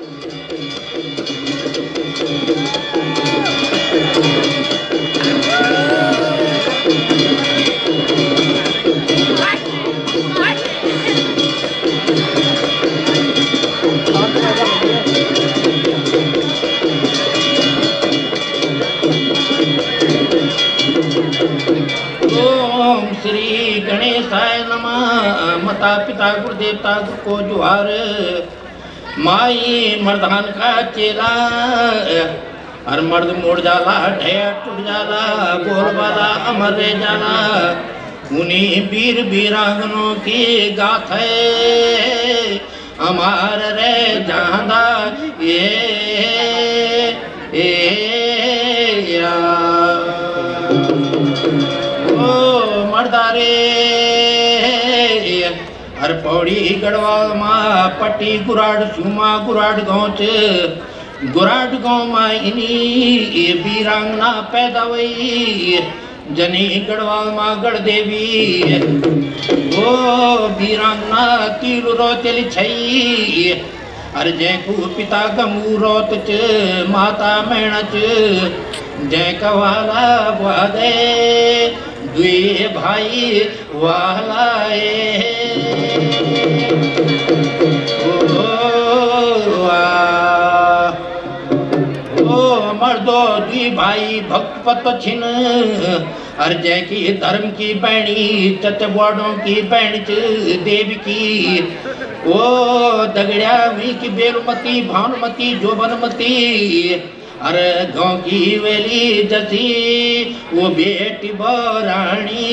ओम श्री गणेशाय नमः। माता पिता गुरु देवता गुरु को जुहार। माई मर्दान का चेला हर मर्द मोड़ जाला, ढेर टूट जाला, बोल वाला अमर रह जाला। उन्हीं वीर वीरांगनों की गाथ है अमर रह जांदा ये या। ओ मर्दारे हर पौड़ी गढ़वाल माँ पट्टी गुराड सुमा गुराड गाँव च गुराड गाँव माँ इनी वीरांगना पैदा हुई जनी गढ़वाल माँ गढ़ देवी। ओ वीरांगना तीर रोतेली छई अर जैकू पिता गमू रोत च माता मैण च जय कवाला वादे दुए भाई वालाए। ओ मर्दो दुई भाई भक्तपत छिन हर जय की धर्म की बैणी चचबवाड़ों की बैण च देव की। ओ दगड़िया वी की बेरुमती भानुमती जोबनमती अरे गाँव की वेली जसी वो बेटी बरानी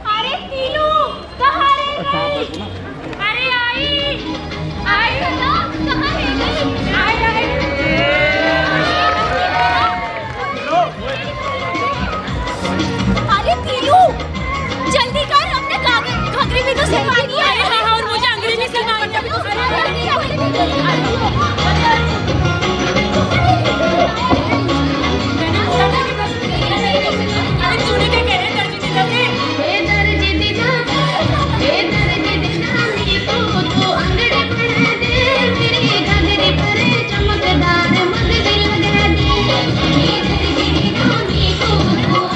अरे तीनों अरे आई आई ना कहाँ है गई आई आई अरे पीलू जल्दी कर अपने घाघरे में तो सिलवानी है। अरे हाँ और मुझे अंग्रेजी सिलवानी है। अरे तूने क्या कह रहे दर्जी दीदा से दर्जी दीदा तो अंगड़े पर दे मेरी घाघरे पर चमकदार मगज लगा दे दर्जी दीदा तो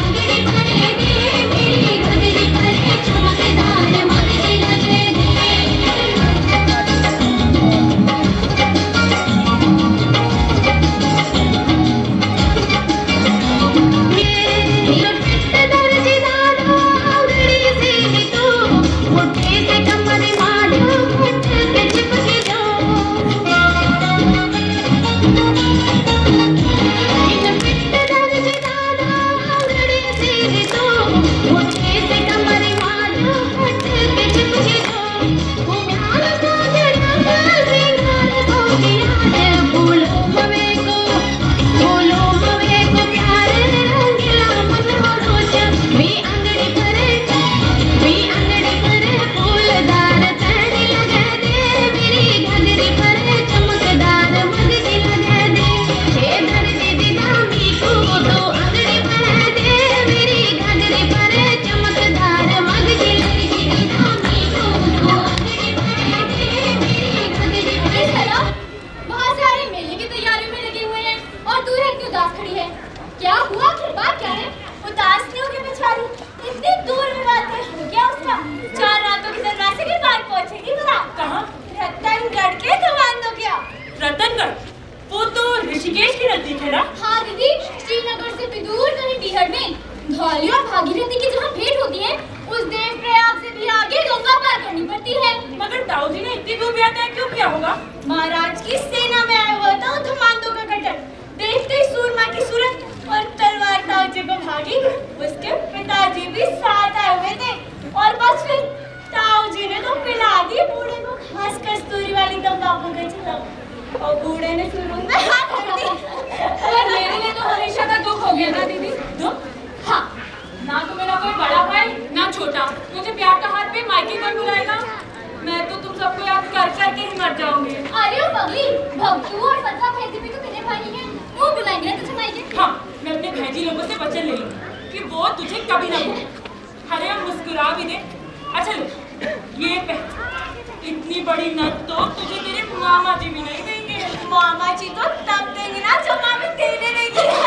अंगड़े पर दे मेरी घाघरे पर चमकदार मगज लगा महाराज की सेना में आया हुआ था धमांदों का कटर देखते ही सूरमा की सूरत और तलवार ताऊजी को भागी। उसके पिताजी भी साथ आए हुए थे और बस फिर ताऊजी ने तो पिला दी बूढ़े को खास कस्तूरी वाली तंबाकू का छिलका और बूढ़े ने सुरुंग में हाथ रख दी। और मेरे लिए तो हमेशा का दुख हो गया ना दीदी। दुख? हाँ, ना तो मेरा कोई बड़ा भाई ना छोटा। मुझे प्यार का हाथ पे मायके कौन बुलाएगा? मैं तो तुम सबको याद कर कर के ही मर जाऊंगी। अरे ओ पगली, भक्तू और सत्ता भैजी भी तो तेरे भाई हैं। वो बुलाएंगे तुझे मायके। हाँ, मैं अपने भैजी लोगों से वचन ले लूं कि वो तुझे कभी ना भूलें। अरे हम मुस्कुरा भी दे। अच्छा लो, ये इतनी बड़ी नथ तो तुझे तेरे मामा जी भी नहीं देंगे। मामा जी तो तब देंगे ना जब मामी देने नहीं देंगे।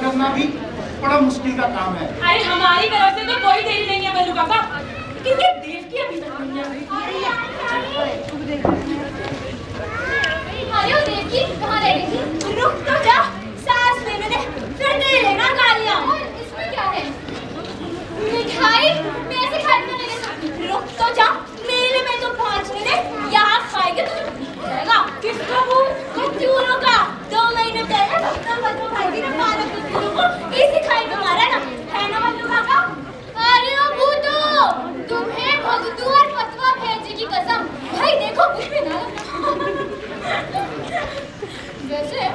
करना भी बड़ा मुश्किल का काम है। अरे हमारी तरफ से तो कोई देरी नहीं है बल्लू काका, लेकिन ये देव की अभी तक नहीं आई। अरे वो देव की कहाँ रह गई थी? रुक तो जा, सांस लेने दे, फिर दे लेना गालियाँ। इसमें क्या है? मिठाई मैं ऐसे खाने नहीं ले सकती। रुक तो जा, मेले में तो पहुँचने दे, यहाँ खाएंगे तो जाएगा। किसका वो? कच्चूरों का। 2 महीने पहले डॉक्टर बच्चों भाई ने मारा कच्चूरों को इसी खाई में मारा ना, है ना बल्लू काका? अरे ओ भूतो, तुम्हें भगतू और फतवा भेजी की कसम। भाई देखो कुछ भी ना। वैसे ये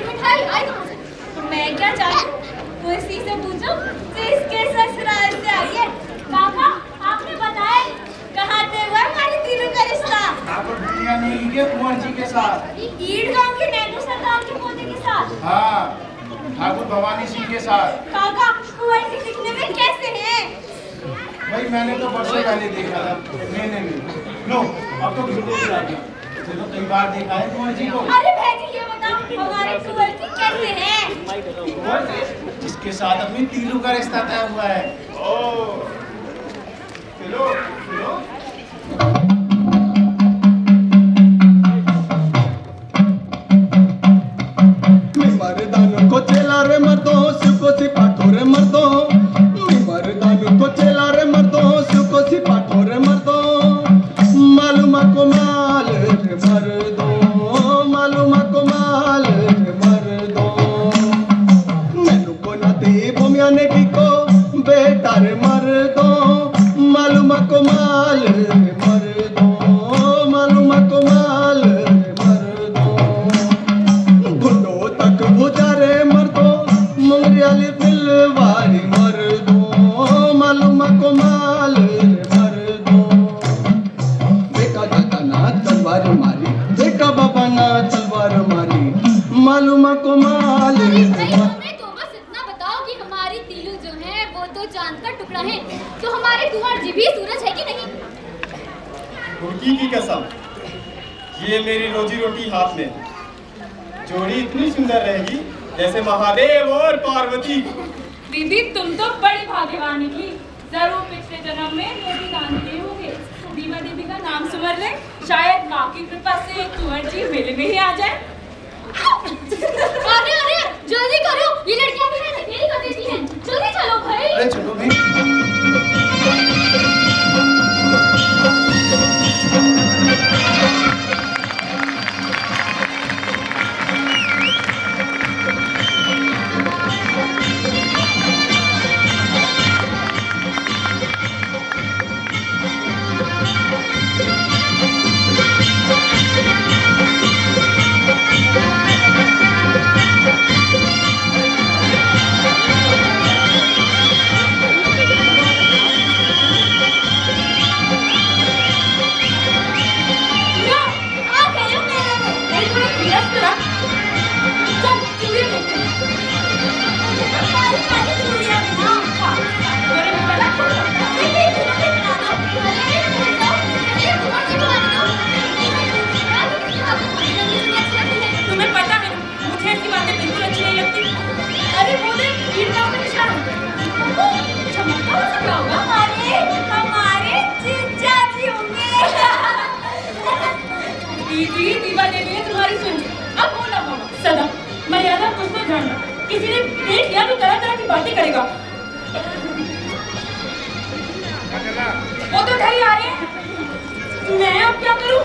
मिठाई आई कहाँ से? तो मैं क्या जानूं? उसी से पूछो जिसके ससुराल से आई है। काका आपने बताया कहाँ से हुआ हमारी तीनों का रिश्ता? दुनिया नहीं के कुंवर जी के साथ। ईड़ गांव के नैनो सरदार के पोते के साथ। हाँ, ठाकुर भवानी सिंह के साथ। काका कुंवर जी दिखने में कैसे हैं? भाई मैंने तो वर्षों पहले देखा था मेले में। लो अब तो वीडियो भी आ गया। चलो कई बार देखा है कुंवर जी को। अरे भाई ये बताओ हमारे कुंवर जी कैसे हैं? जिसके साथ अपनी तीलू का रिश्ता तय हुआ है। ओ चलो चलो। मर्दान को चला रे मर्दों, सुको सिपाटो रे मर्दों, मर्दान को मर्दों मालूम कमाल मर्दों मालूम कमाल मर्दों बुढ़ो तक बुझा रे मर्दों मंगरियाली दिलवारी मर्दों मालूम कमाल मर्दों देखा दादा ना तलवार मारी देखा बाबा ना तलवार मारी मालूम कमाल अरे भाई हमें तो बस इतना बताओ कि हमारी तीलू जो है वो तो चांद का टुकड़ा है, तो हमारे कुंवर जी भी सूरज है कि नहीं? रुड़की की कसम, ये मेरी रोजी रोटी हाथ में। जोड़ी इतनी सुंदर रहेगी जैसे महादेव और पार्वती। दीदी तुम तो बड़ी भाग्यवान निकली, जरूर पिछले जन्म में मोती दान दिए होंगे। दीवा देवी का नाम सुमर ले, शायद माँ की कृपा से कुंवर जी मेले में ही आ जाए। अरे अरे जल्दी करो, ये लड़कियां भी हमें देरी कर देती हैं। जल्दी चलो भाई। अरे चलो भाई। तुम्हें पता है मुझे ऐसी बातें बिल्कुल अच्छी नहीं लगती। अरे वो देख गिरगांव का निशान। चमकता हुआ क्या होगा? अरे हमारे जीजा जी होंगे। दीदी दीवा देवी ने तुम्हारी सुनी, अब वो ना बोलो। सदा मर्यादा कुछ तो जानना, किसी ने देख लिया तो तरह तरह की बातें करेगा। वो तो ढाई आ रहे हैं, मैं अब क्या करूं?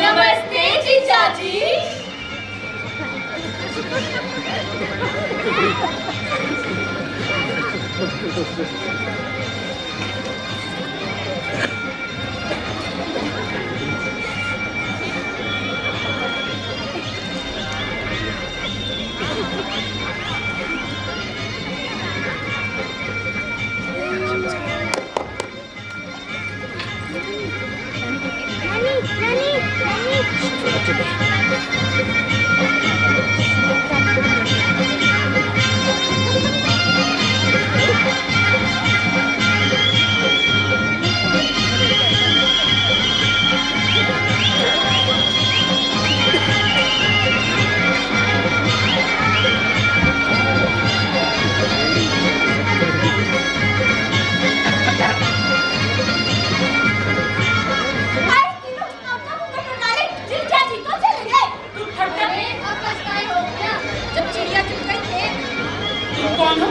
नमस्ते जीजा जी। कौन हो?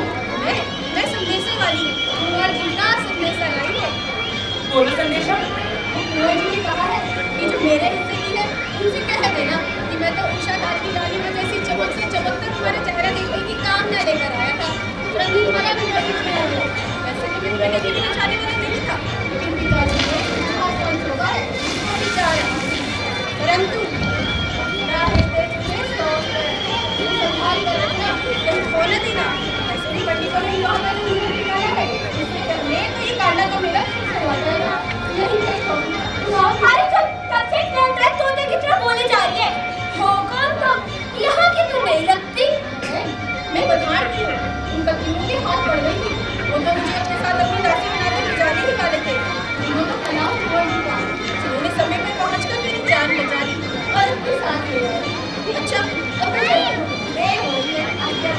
मैं संदेशे वाली हूँ और जितना संदेशा लाई है। बोलो संदेशा। कुंवर जी ने कहा है कि जो मेरे हिस्से की है उनसे कह देना कि मैं तो उषा दास की डाली में जैसी चमक से चमककर तुम्हारे चेहरा देखने की काम न लेकर आया था। रंगीन वाला भी बड़ी है। वैसे तो मेरी बेटे की बिना शादी वाला नहीं था, लेकिन पिताजी ने बहुत कम होगा है अभी जा रहा हूँ। परंतु मेरा हृदय तुझे सौंप कर तू संभाल कर रखना, कहीं खोने देना। ऐसे नहीं बड़ी को नहीं लौटा नहीं निकाला है, इससे करने तो ये कांडा तो मेरा करवा जाएगा। यही देखो अरे कब से तोते की तरह बोले जा रही है। हो कौन तुम? यहाँ की तो नहीं लगती। मैं बधार की हूँ, उनका तीनों के हाथ पड़ गई थी। वो तो मुझे अपने साथ अपनी दासी बनाकर ले जाने ही वाले थे। तीनों का तनाव छोड़ दूंगा, जिन्होंने समय पे पहुँचकर मेरी जान बचा ली और अपने साथ ले आए। अच्छा अब मैं हो रही है आज्ञा।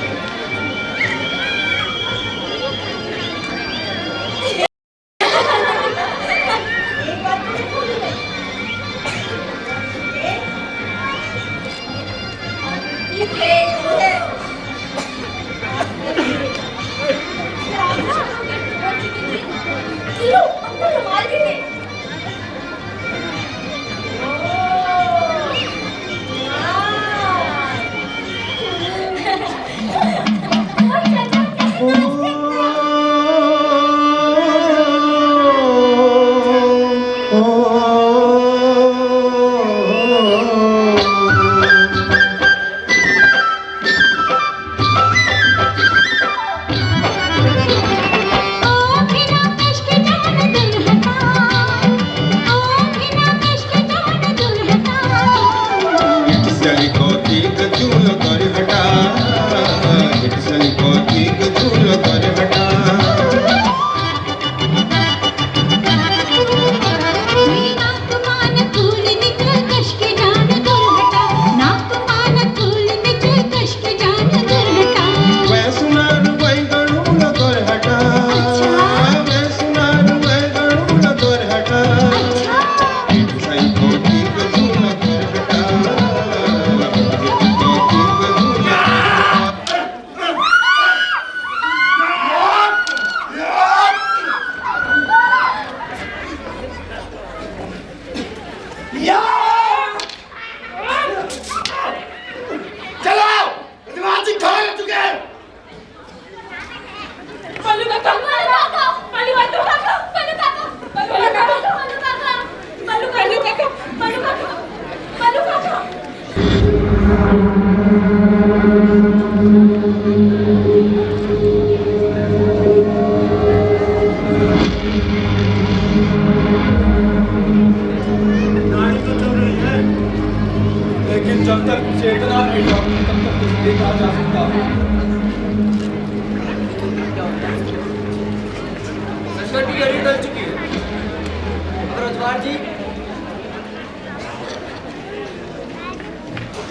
काका मल्लू काका मल्लू काका मल्लू काका मल्लू काका मल्लू काका मल्लू काका गाड़ी तो चल रही है, लेकिन जब तक चेतना नहीं लौटती तब तक कुछ देखा जा सकता। सचखंड की घड़ी टल चुकी है। अगर रजवाड़ जी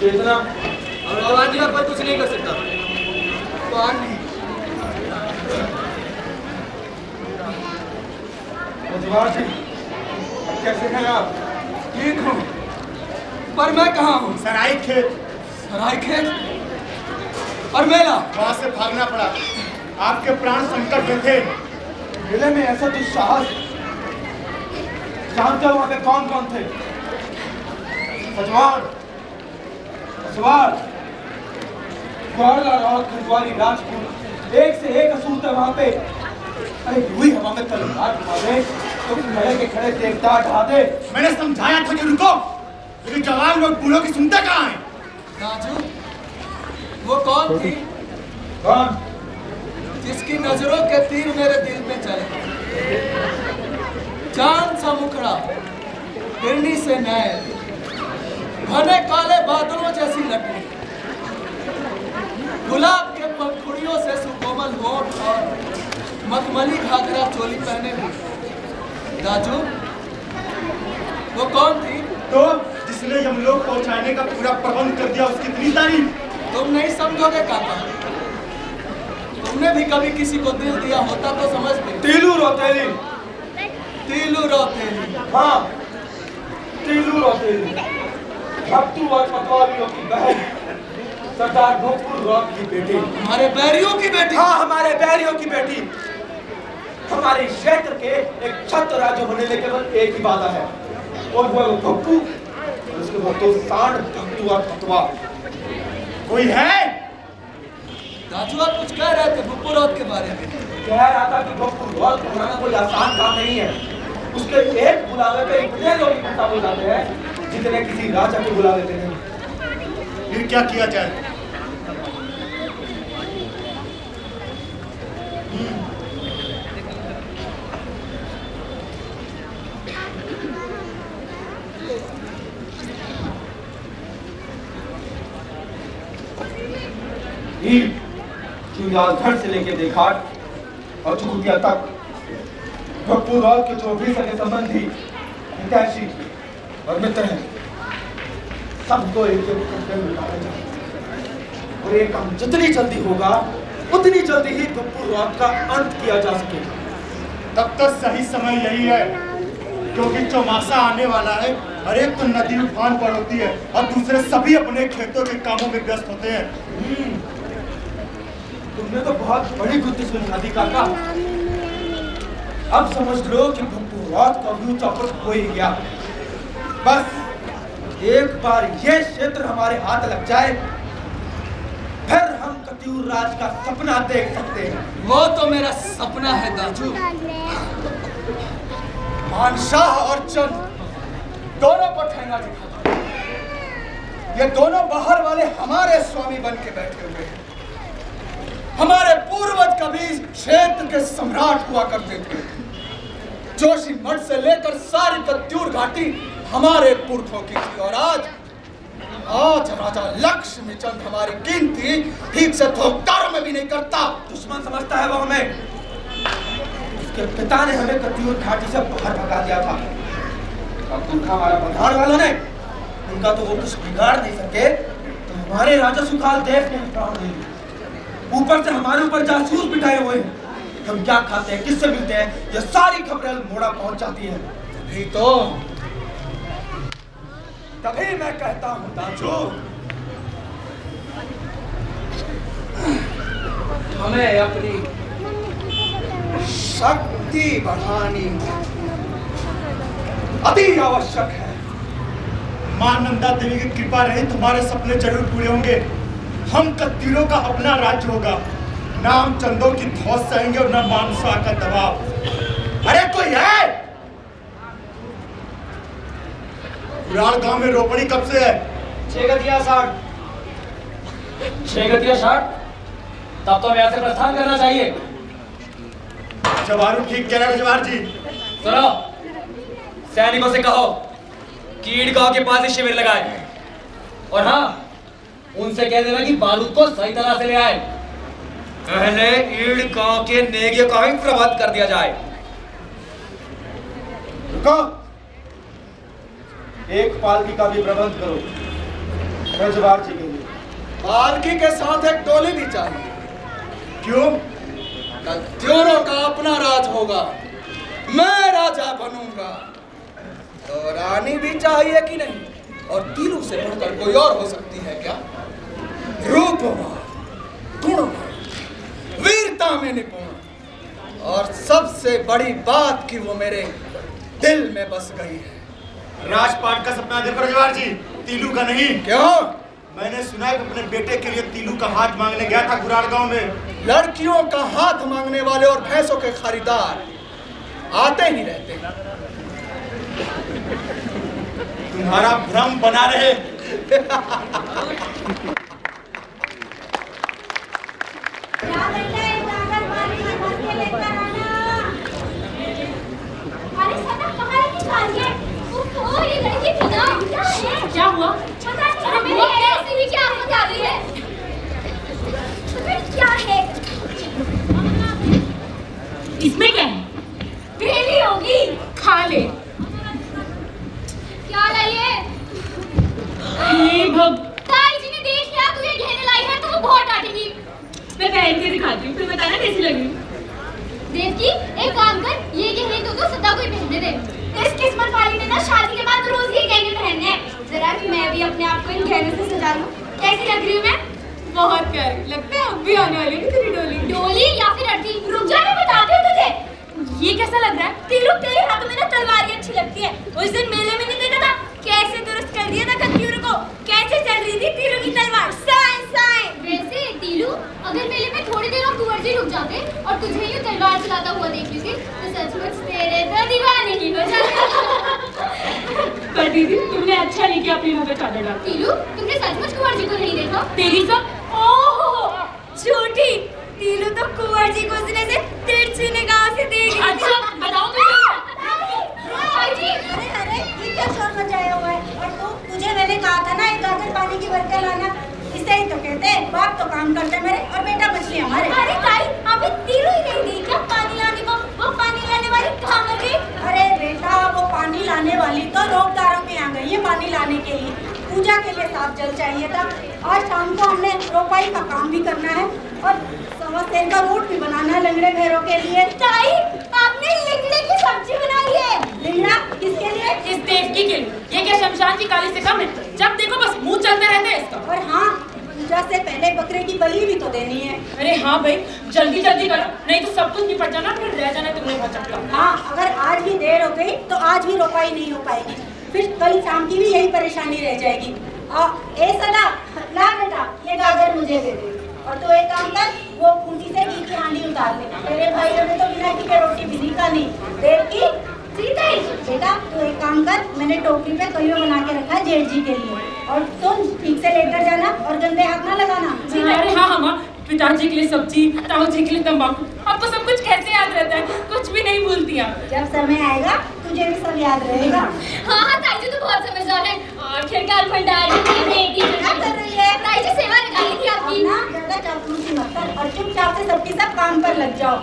चेतना और भगवान जी का कोई कुछ नहीं कर सकता। भगवान जी रजवाड़ जी, कैसे हैं आप? ठीक हूँ, पर मैं कहाँ हूँ? सराय खेत। सराय खेत और मेला। वहां से भागना पड़ा, आपके प्राण संकट में थे। मेले में ऐसा दुस्साहस, जानते हो वहां पे कौन कौन थे? सजवाड़, सजवाड़, ग्वाला, राव, खजवारी, राजपूत, एक से एक असूल थे वहां पे। अरे हुई हवा में तलवार उठा दे तो खड़े के खड़े देवदार ढा दे। मैंने समझाया था कि रुको, लेकिन जवान लोग बूढ़ों की सुनते कहाँ हैं? राजू, वो कौन थी कौन? जिसकी नजरों के तीर मेरे दिल में चले? चांद सा मुखड़ा, हिरनी से नैन, घने काले बादलों जैसी लटकी, गुलाब के पंखुड़ियों से सुकोमल होठ और मखमली घाघरा चोली पहने हुई। राजू, वो कौन थी? तो जिसने यमलोक पहुंचाने का पूरा प्रबंध कर दिया, उसकी इतनी तारीफ? तुम नहीं समझोगे काका, तुमने भी कभी किसी को दिल दिया होता तो समझते। तीलू रोतेली। तीलू रोतेली। हाँ, तीलू रोतेली, भक्तू और पटवारियों की बहन, सरदार भोजपुर रॉक की बेटी। हमारे बैरियों की बेटी। हाँ, हमारे बैरियों की बेटी। हमारे क्षेत्र के एक छत्र राज्य होने में केवल एक ही वादा है, और वो है भक्तू, और उसके बाद तो सांड, भक्तू और फतवा। कोई है? राजू, आप कुछ कह रहे थे भुप्पू रॉक के बारे में। कह रहा था कि भक्तू रॉक बनाना कोई आसान काम नहीं है। उसके एक बुलावे पे इतने लोग इकट्ठा हो जाते हैं जितने किसी राजा के बुलावे पे नहीं। फिर क्या किया जाए? घर से लेके देखाट और चुकुटिया तक भक्तू रॉक के जो भी सगे संबंधी, हितैषी और मित्र हैं, सबको एक और ये काम जितनी जल्दी होगा उतनी जल्दी ही भक्तू रॉक का अंत किया जा सकेगा। तब तक सही समय यही है, क्योंकि चौमासा आने वाला है। हर एक तो नदी उफान पर होती है और दूसरे सभी अपने खेतों के कामों में व्यस्त होते हैं। तुमने तो बहुत बड़ी बुद्धि सुझा दी काका। अब समझ लो कि भक्तू रॉक का व्यू चौपट हो ही गया। बस एक बार ये क्षेत्र हमारे हाथ लग जाए, फिर हम कत्यूर राज का सपना देख सकते हैं। वो तो मेरा सपना है दाजू। मानशाह और चंद दोनों को ठेंगा दिखा दो। ये दोनों बाहर वाले हमारे स्वामी बन के बैठे हुए हैं। हमारे पूर्वज कभी क्षेत्र के सम्राट हुआ करते थे। जोशी मठ से लेकर सारी कत्यूर घाटी हमारे पुरखों की थी, और आज राजा लक्ष्मी चंद हमारी गिनती ठीक से थोकदारों में भी नहीं करता। दुश्मन समझता है वो हमें। उसके पिता ने हमें कत्यूर घाटी से बाहर भगा दिया था। अब तुमका हमारा प्रधान वालों ने, उनका तो वो कुछ बिगाड़ नहीं सके, तो हमारे राजा सुखाल देव ने प्राण दे दिए। ऊपर से हमारे ऊपर जासूस बिठाए हुए हैं। हम क्या खाते हैं, किससे मिलते हैं, ये सारी खबरें मोड़ा पहुंच जाती है। तभी मैं कहता हूँ दाजू, हमें अपनी शक्ति बढ़ानी अति आवश्यक है। मां नंदा देवी की कृपा रही, तुम्हारे सपने जरूर पूरे होंगे। हम कत्यूरों का अपना राज्य होगा। नाम चंदों की धौस सहेंगे और न मानसा का दबाव। अरे कोई है? कुराड़ गांव में रोपड़ी कब से है? 6 गतिया 60। 6 गतिया 60? तब तो हमें यहाँ से प्रस्थान करना चाहिए। जवारू ठीक कह रहे हो जवाहर जी। सुनो, सैनिकों से कहो कि ईडगांव के पास ही शिविर लगाए, और हाँ, उनसे कह देना कि बारूद को सही तरह से ले आए। पहले ईडगांव के नेगे का ही प्रबंध कर दिया जाए। रुको, एक पालकी का भी प्रबंध करो रजवार जी के लिए। पालकी के साथ एक टोली भी चाहिए। क्यों? दोनों का अपना राज होगा, मैं राजा बनूंगा। तो रानी भी चाहिए कि नहीं? और तीनों से बढ़कर कोई और हो सकती है क्या? रूपवान, गुणवान, वीरता में निपुण, और सबसे बड़ी बात कि वो मेरे दिल में बस गई है। राजपाट का सपना देखो रजवार जी, तीलू का नहीं। क्यों? मैंने सुना है कि अपने बेटे के लिए तीलू का हाथ मांगने गया था कुराड़ गांव में। लड़कियों का हाथ मांगने वाले और भैंसों के खरीदार आते ही रहते हैं। तुम्हारा भ्रम बना रहे। क्या हुआ? इसमें क्या है? बेली होगी। खा ले। क्या लाइए? हे भग, ताई जी ने देख लिया तू ये गहने लाई है तो वो बहुत डांटेगी। मैं पहन के दिखाती हूँ, फिर बताना कैसी लगी। देवकी, एक काम कर, ये गहने तो सदा कोई पहनने दे। इस किस्मत वाली ने ना शादी के बाद रोज ये गहने पहनने हैं। जरा मैं भी अपने आप को इन गहनों से सजा लूं। कैसी लग रही हूँ मैं? बहुत प्यारी लगता है। अब भी आने वाली है तेरी डोली। डोली या फिर अर्थी? रुक जा, मैं बताती हूँ तुझे। ये कैसा लग रहा है? तीलू, तेरे हाथों में ना तलवार ही अच्छी लगती है। उस दिन मेले में नहीं देखा था कैसे दुरुस्त कर दिया था कत्यूर को? कैसे चल रही थी तीलू की तलवार? साए साए। वैसे तीलू, अगर मेले में थोड़ी देर और कुंवर जी रुक जाते और तुझे यूं तलवार चलाता हुआ देख लेते तो सचमुच तेरे तो दीवाने ही हो जाते। पर दीदी, तुमने अच्छा नहीं किया अपनी मुंह पे चादर डाल। तीलू, तुमने सचमुच कुंवर जी को नहीं देखा? तेरी सब ओहो, झूठी। तीलू तो कुंवर जी को उसने से तिरछी निगाह से देख रही थी। अच्छा, बताओ तो। ताई जी, अरे ये क्या शोर मचाया हुआ है? और तुझे मैंने कहा था ना एक गागर पानी की भर के लाना। इसे ही तो कहते हैं, बाप तो काम करते मेरे और बेटा मछली हमारे। अरे ताई, अभी तीलू ही नहीं दी क्या पानी लाने को? वो पानी लाने वाली कहाँ मर गई? अरे बेटा, वो पानी लाने वाली तो रोकदारों के यहाँ गई है पानी लाने के लिए। पूजा के लिए साफ जल चाहिए था। आज शाम को हमने रोपाई का काम भी करना है और सवा सेर का रोट भी बनाना है लंगड़े भैरों के लिए। ताई, आपने लिंगड़े की सब्जी बनाई है। लिंगड़ा किसके लिए? इस देवकी के लिए। ये क्या शमशान की काली से कम है? जब देखो बस मुंह चलते रहते हैं इसका। और हाँ, पूजा से पहले बकरे की बलि भी तो देनी है। अरे हाँ भाई, जल्दी जल्दी करो, नहीं तो सब कुछ निपट जाना, फिर रह जाना तुमने बहुत चक्कर। हाँ, अगर आज भी देर हो गई तो आज भी रोपाई नहीं हो पाएगी, फिर कल शाम की भी यही परेशानी रह जाएगी। ए सदा, ला बेटा, ये गागर मुझे दे दे। और तो एक काम कर, वो खूंटी से घी की हांडी उतार ले। तेरे भाई ने तो बिना घी के रोटी भी नहीं खानी। देवकी, सीता ही बेटा, तू एक काम कर, मैंने टोकरी पे कलियो बना के रखा है जेठ जी के लिए। और सुन, ठीक से लेकर जाना और गंदे हाथ ना लगाना। अरे हाँ हाँ, पिताजी के लिए सब्जी, ताऊ जी के लिए तंबाकू। आपको सब कुछ कैसे याद रहता है? कुछ भी नहीं भूलती आप। जब समय आएगा तुझे भी सब याद रहेगा। हाँ हाँ, ताई जी तो बहुत समझदार है। आखिरकार भंडार की बेटी क्या कर रही है? ताई जी सेवा निकाली थी आपकी ना। ज्यादा चापलूसी मत कर और चुपचाप से सबके सब काम पर लग जाओ।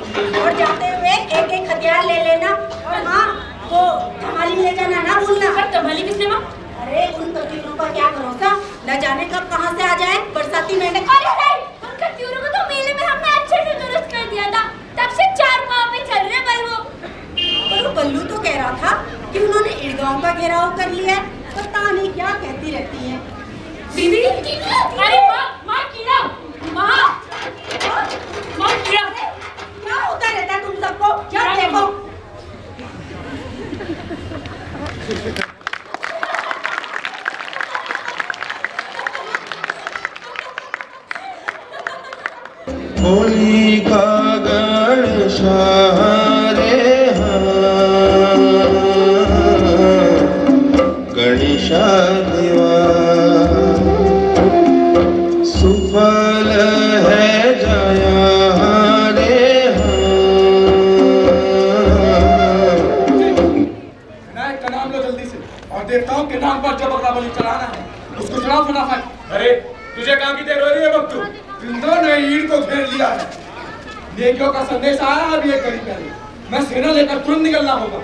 और जाते हुए एक एक हथियार ले लेना। और हाँ, वो धमाली ले जाना ना भूलना। पर धमाली किसने माँ? अरे उन कत्यूरों का क्या भरोसा, न जाने कब कहाँ से आ जाए बरसाती मेंढक। अरे नहीं, उन कत्यूरों को तो मेले में हमने अच्छे से दुरुस्त कर दिया था, तब से 4 पाँव पे चल रहे बल्लू। पर वो बल्लू तो कह रहा था कि उन्होंने ईडगांव का घेराव कर लिया है। पता नहीं क्या कहती रहती है। दीदी, अरे माँ कीड़ा, माँ कीड़ा। क्या होता रहता है तुम सबको? क्या देखो? बोली उसको चढ़ाओ फटाफट। अरे तुझे कहाँ की देर हो रही है बख्तू? जिंदों ने ईड़ को घेर लिया है। नेकियों का संदेश आया है अभी एक घड़ी पहले। मैं सेना लेकर तुरंत निकलना होगा।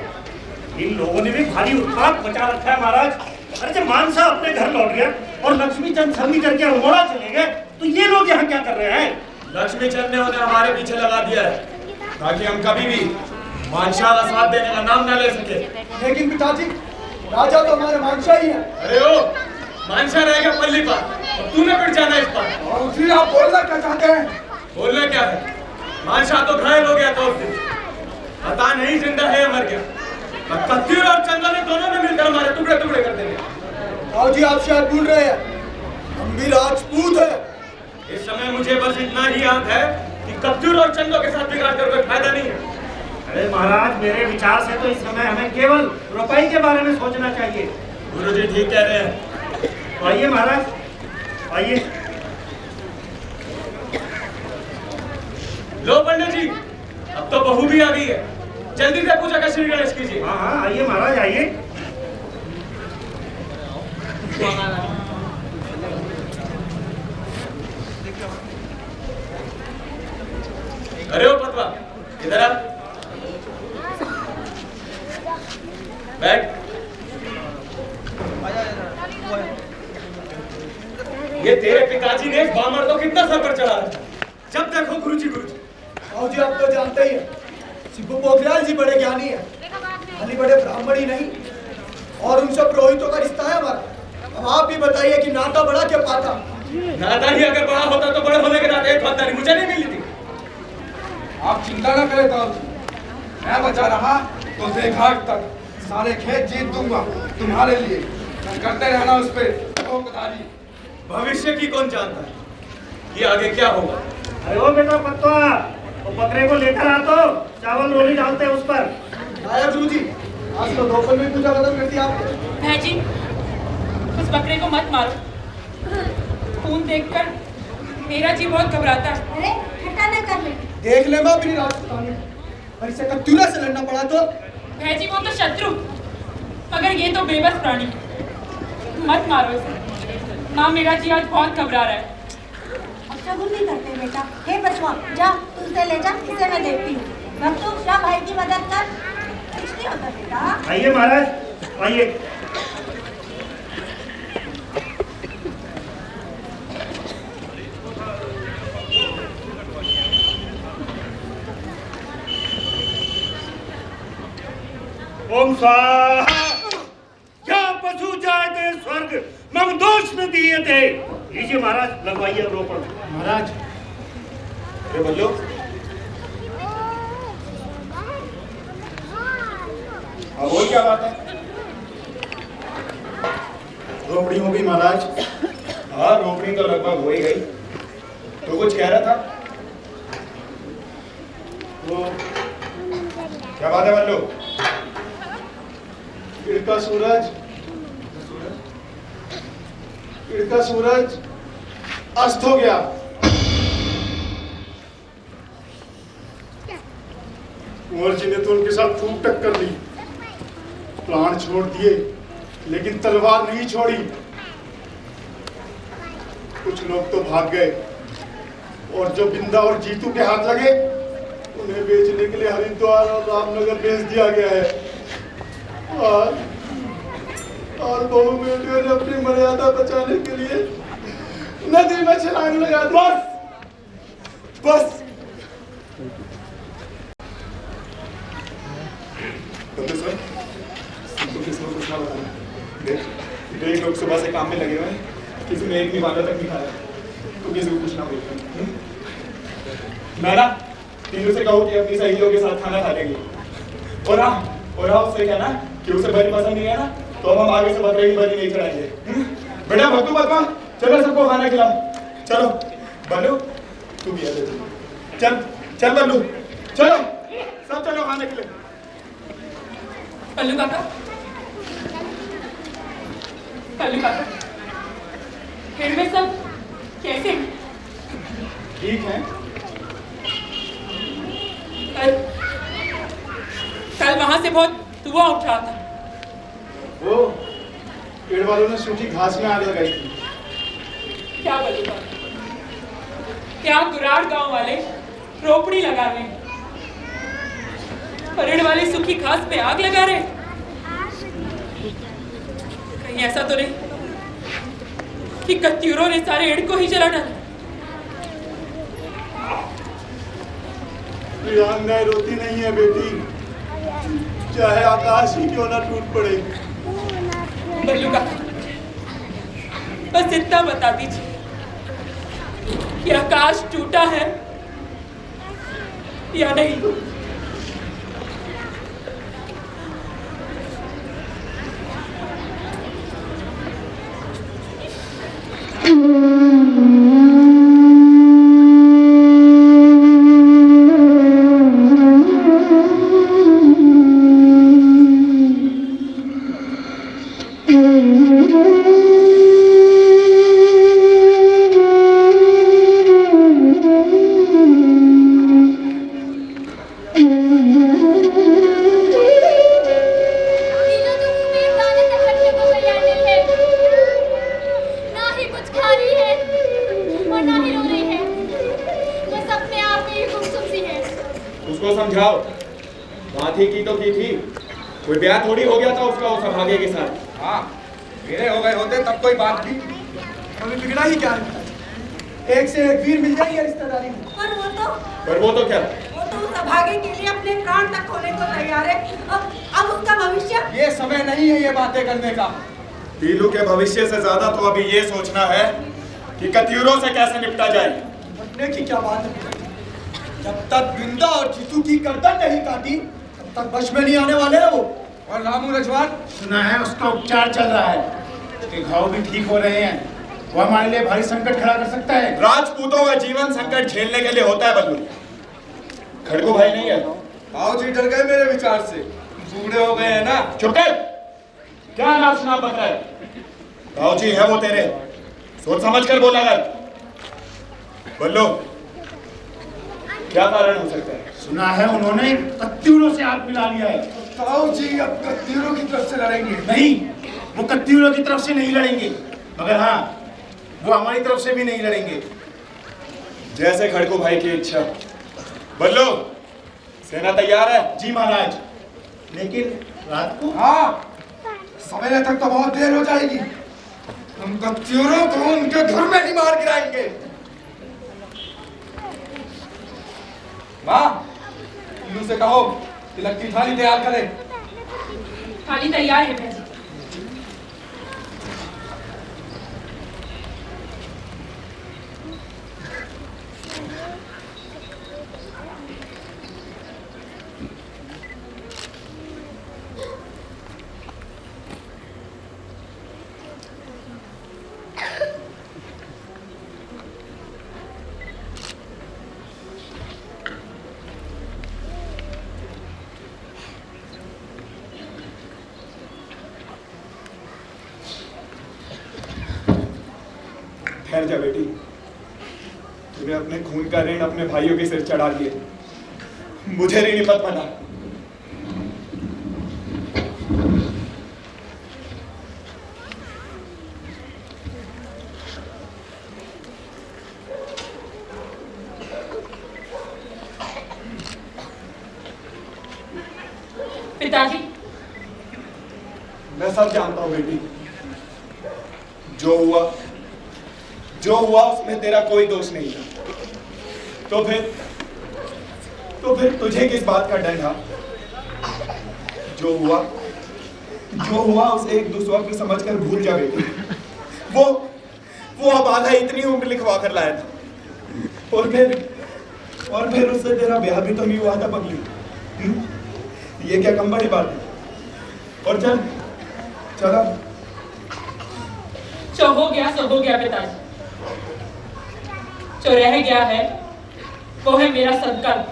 इन लोगों ने भी भारी उत्पात मचा रखा है महाराज। अरे जब मानसा अपने घर लौट गया और लक्ष्मी चंद संधि करके अल्मोड़ा चले गए तो ये लोग यहाँ क्या कर रहे हैं? लक्ष्मी चंद ने उन्हें हमारे पीछे लगा दिया है ताकि हम कभी भी मानशाह का साथ देने का नाम न ले सके। लेकिन पिताजी, राजा तो हमारे मानशाह ही है। अरे ओ, मानशाह रहेगा पल्ली पर और तूने फिर जाना इस पर। और फिर आप बोलना क्या चाहते हैं? बोलना क्या है? मानशाह तो घायल हो गया था उस दिन, पता नहीं जिंदा है या मर गया। कत्तीर और चंदा ने दोनों ने मिलकर हमारे टुकड़े टुकड़े कर दिए। आओ जी, आप शायद भूल रहे हैं, हम भी राजपूत हैं। इस समय मुझे बस इतना ही याद है कि कत्तीर और चंदों के साथ बिगाड़ कर कोई फायदा नहीं है। अरे महाराज, मेरे विचार से तो इस समय हमें केवल रुपए के बारे में सोचना चाहिए। गुरुजी ठीक कह रहे हैं। तो आइए महाराज, आइए। लो पंडित जी, अब तो बहू भी आ गई है, जल्दी से पूजा का श्री गणेश कीजिए। हाँ हाँ, आइए महाराज, आइए। अरे ओ पतवा, इधर आ, बैठ। ये तेरे पिताजी ने बामर को कितना सर पर चढ़ा रखा, जब देखो गुरुजी गुरुजी। आओ जी, आप तो जानते ही हैं, शिबू पोखरियाल जी बड़े ज्ञानी हैं, खाली बड़े ब्राह्मण ही नहीं, और उनसे पुरोहितों का रिश्ता है हमारा। अब आप भी बताइए कि नाता बड़ा क्या पाता? नाता ही अगर बड़ा होता तो बड़े होने के नाते एक खानदानी मुझे नहीं मिली थी। आप चिंता न करें तो मैं बचा रहा तो देखाट तक सारे खेत जीत दूंगा तुम्हारे लिए। करते रहना उस पे ठोकदारी। भविष्य की कौन जानता है कि आगे क्या होगा। अरे ओ बेटा पत्तवा, वो बकरे को लेकर आ तो चावल रोली डालते उस पर। आया गुरुजी, आज तो दोपहर में पूजा खत्म कर दी आपने। भाजी, उस बकरे को मत मारो। खून देखकर मेरा जी बहुत घबराता है। अरे हटा ना कर ले। देख ले माँ अपनी राजपूतानी, और इसे कत्यूरा से लड़ना पड़ा तो। भाजी वो तो शत्रु, मगर ये तो बेबस प्राणी। मत मारो इसे। माँ, मेरा जी आज बहुत घबरा रहा है। शगुन नहीं करते बेटा। हे बचवा, जा तू उसे ले जा, इसे मैं देखती हूँ। भक्तू, जा भाई की मदद कर। कुछ नहीं होता बेटा। आइए महाराज, आइए। ओम स्वाहा। क्या पशु जाए थे स्वर्ग, मम दोष न दिए थे। लीजिए महाराज, लगवाइए रोपण। महाराज, अरे बोलो। अब वो क्या बात है? रोपड़ी हो गई महाराज। हाँ, रोपड़ी तो लगभग हो ही गई। तो कुछ कह रहा था? वो क्या बात है बल्लू? इड़का सूरज अस्त हो गया। कुंवर जी ने तो उनके साथ खूब टक्कर दी, प्राण छोड़ दिए, लेकिन तलवार नहीं छोड़ी। कुछ लोग तो भाग गए, और जो बिंदा और जीतू के हाथ लगे उन्हें बेचने के लिए हरिद्वार और रामनगर भेज दिया गया है। और बहू बेटियों ने अपनी मर्यादा बचाने के लिए नदी में छलांग लगा दी। बस देख लोग सुबह से काम में लगे हुए हैं, किसी ने एक भी वादा तक नहीं खाया, तो किसी को कुछ ना बोलते। मैं ना तीनों से कहूँ कि अपनी सहेलियों के साथ खाना खा लेंगे, और हाँ उससे क्या ना कि उसे बड़ी पसंद नहीं है ना, तो हम आगे से बकरे की बलि नहीं चढ़ाएंगे। बेटा भक्तू बदमा, चलो सबको खाना खिलाओ। चलो बल्लू, तू भी आ जा। चल बल्लू, चलो सब चलो खाने के लिए। पल्लू काका, फिर में सब कैसे हैं? ठीक है। कल वहां से बहुत धुआं उठ रहा था। वो पेड़ वालों ने सूखी घास में आग लगाई थी। क्या बोलूंगा, क्या गुराड़ गांव वाले रोपड़ी लगा रहे हैं, पेड़ वाले सूखी घास पे आग लगा रहे हैं। कहीं ऐसा तो नहीं कि कत्यूरों ने सारे एड़ को ही जला डाला। वीरांगनाएं रोती नहीं है बेटी, चाहे आकाश ही क्यों ना टूट पड़े। बल्लू का बस इतना बता दीजिए कि आकाश टूटा है या नहीं। उसको समझाओ, बात ही की तो की थी, कोई ब्याह थोड़ी हो गया था उसका उस भागे के साथ। हाँ, मेरे हो गए होते तब कोई बात भी, हमें बिगड़ा ही क्या है? एक से एक वीर मिल जाएंगे रिश्तेदारी में। पर वो तो क्या, वो तो उस अभागे के लिए अपने प्राण तक खोने को तैयार है। अब उसका भविष्य, ये समय नहीं है ये बातें करने का। पीलू के भविष्य से ज्यादा तो अभी ये सोचना है कि कत्यूरों से कैसे निपटा जाए। निपटने की क्या बात है? जब तक बिंदा और जीतू की गर्दन नहीं काटी तब तक बच में नहीं आने वाले हैं वो। और रामू रजवान, सुना है उसका उपचार चल रहा है, उसके घाव भी ठीक हो रहे हैं, वो हमारे लिए भारी संकट खड़ा कर सकता है। राजपूतों का जीवन संकट झेलने के लिए होता है बल्लू, खड़गू भाई नहीं है। आओ जी, डर गए मेरे विचार से, बूढ़े हो गए हैं ना। चुप कर, क्या नाम सुना पता है? भाव जी है वो तेरे, सोच समझ कर बोला कर। बल्लू, क्या कारण हो सकता है? सुना है उन्होंने कत्यूरों से हाथ मिला लिया है। ताऊ जी अब कत्यूरों की तरफ से लड़ेंगे। नहीं, वो कत्यूरों की तरफ से नहीं लड़ेंगे, मगर हाँ, वो हमारी तरफ से भी नहीं लड़ेंगे। जैसे खड़गू भाई की इच्छा। बल्लू, सेना तैयार है? जी महाराज, लेकिन रात को? हाँ, सवेरे तक तो बहुत देर हो जाएगी। हम कत्यूरों को उनके घर में ही मार गिराएंगे। वाह, इन्हों से कहो तिलक की थाली तैयार करे। थाली तैयार है भैया। ठहर जा बेटी, तूने अपने खून का ऋण अपने भाइयों के सिर चढ़ा दिए, मुझे ऋणी मत बना। पिताजी, मैं सब जानता हूं बेटी, जो हुआ उसमें तेरा कोई दोष नहीं था। तो फिर तुझे किस बात का डर था? जो हुआ उसे एक दुस्वप्न समझकर भूल जा बेटी। वो अबाधा इतनी उम्र लिखवा कर लाया था, और फिर उससे तेरा ब्याह भी तो नहीं हुआ था पगली। ये क्या कम बड़ी बात है? और चल अब जो हो गया सो हो गया पिताजी। जो रह गया है वो है मेरा संकल्प।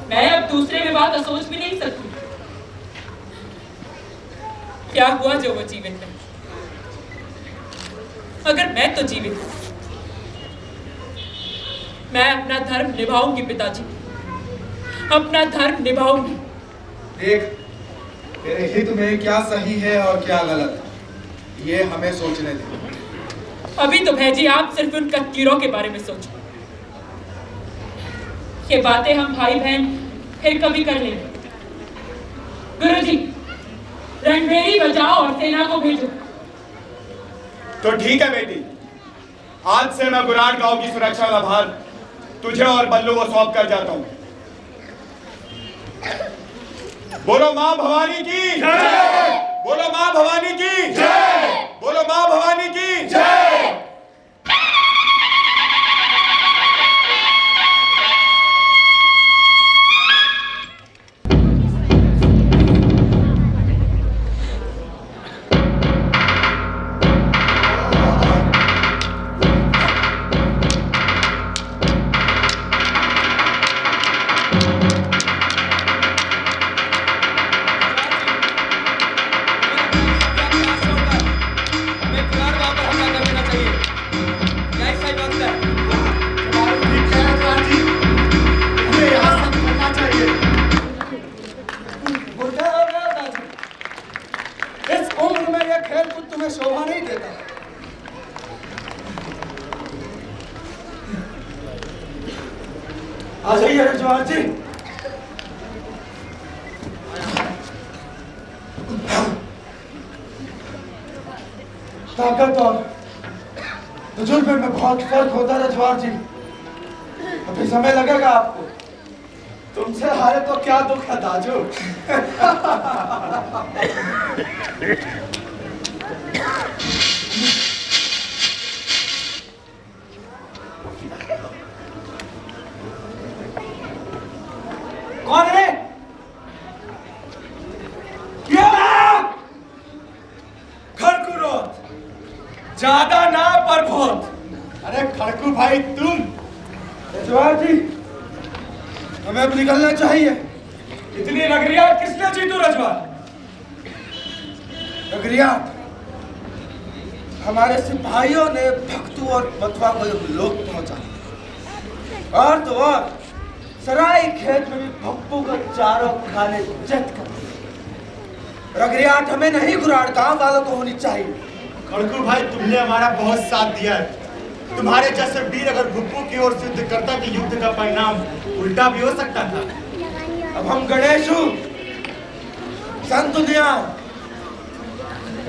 मैं अब दूसरे विवाह का सोच भी नहीं सकती। क्या हुआ जो वो जीवित है, अगर मैं तो जीवित हूं। मैं अपना धर्म निभाऊंगी पिताजी, अपना धर्म निभाऊंगी। देख, तेरे हित में क्या सही है और क्या गलत, ये हमें सोचने दे। अभी तो भैजी आप सिर्फ उन कत्कीरों के बारे में सोचो। ये बातें हम भाई बहन फिर कभी कर लेंगे। गुरुजी, रणभेरी बजाओ और सेना को भेजो। तो ठीक है बेटी, आज से मैं गुराड़ गांव की सुरक्षा का भार तुझे और बल्लू को सौंप कर जाता हूं। बोलो मां भवानी की जय! बोलो मां भवानी की जय! बोलो मां भवानी की जय! आ जाइए रजवार जी। ताकत और तजुर्बे में बहुत फर्क होता है रजवार जी। अभी समय लगेगा आपको। तुमसे हारे तो क्या दुख है दाजू। कौन है? क्या? खड़कुरोत, ज्यादा ना पर बहुत। अरे खड़कू भाई तुम। रजवार जी, हमें अब निकलना चाहिए। इतनी नगरियात किसने जीतू रजवार? नगरियात हमारे सिपाहियों ने भक्तू और मतवा को लोग पहुंचा। और तो और सराय खेत में भी भप्पू का चारों खाने जत कर। रगरियाट हमें नहीं, गुराड़ गांव वालों को होनी चाहिए। खड़कू भाई, तुमने हमारा बहुत साथ दिया है। तुम्हारे जैसे वीर अगर भुप्पू की ओर से युद्ध करता कि युद्ध का परिणाम उल्टा भी हो सकता था। अब हम गणेशु, संत दयाल,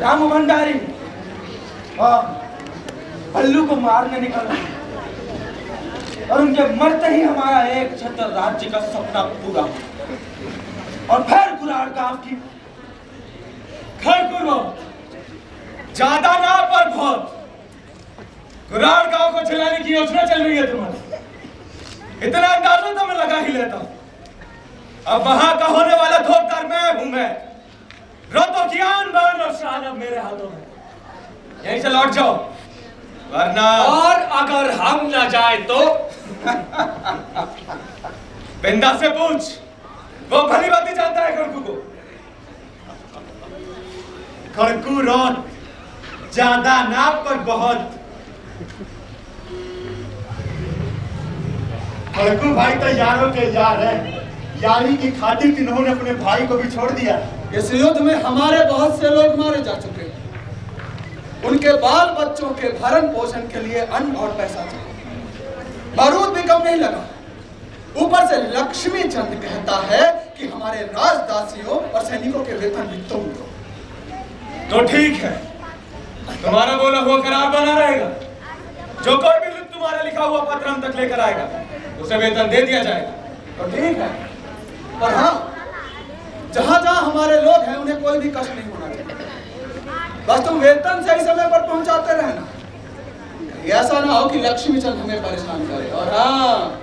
राम भंडारी और भल्लू को मारने निकला और उनके मरते ही हमारा एक छत्र राज्य का सपना पूरा। और फिर गुराड़ गांव की खड़कुरो, ज्यादा ना पर बहुत। गुराड़ गांव को चलाने की योजना चल रही है तुम्हारी। इतना अंदाजा तो मैं लगा ही लेता हूं। अब वहां का होने वाला धोखदार मैं हूं। मैं रोतो की आन बान और शान अब मेरे हाथों में। यहीं से लौट जाओ, वरना और अगर हम ना जाए तो बिंदा से पूछ, वो भली बात जानता है खड़कू को। खड़कू रोत, ज्यादा ना पर बहुत। खड़कू भाई तो यारों के यार है। यारी की खातिर इन्होंने अपने भाई को भी छोड़ दिया। इस युद्ध में हमारे बहुत से लोग मारे जा चुके हैं। उनके बाल बच्चों के भरण पोषण के लिए अन्न और पैसा चाहिए। बारूद भी कम नहीं लगा। ऊपर से लक्ष्मी चंद कहता है कि हमारे राजदासियों और सैनिकों के वेतन भी तुम दो। तो ठीक है, तुम्हारा बोला हुआ करार बना रहेगा। जो कोई भी तुम्हारा लिखा हुआ पत्र हम तक लेकर आएगा, उसे वेतन दे दिया जाएगा। तो ठीक है, पर हाँ, जहां जहां हमारे लोग हैं उन्हें कोई भी कष्ट नहीं होना चाहिए। बस तुम वेतन सही समय पर पहुंचाते रहना। ऐसा ना हो कि लक्ष्मी चंद हमें परेशान करे। और हाँ,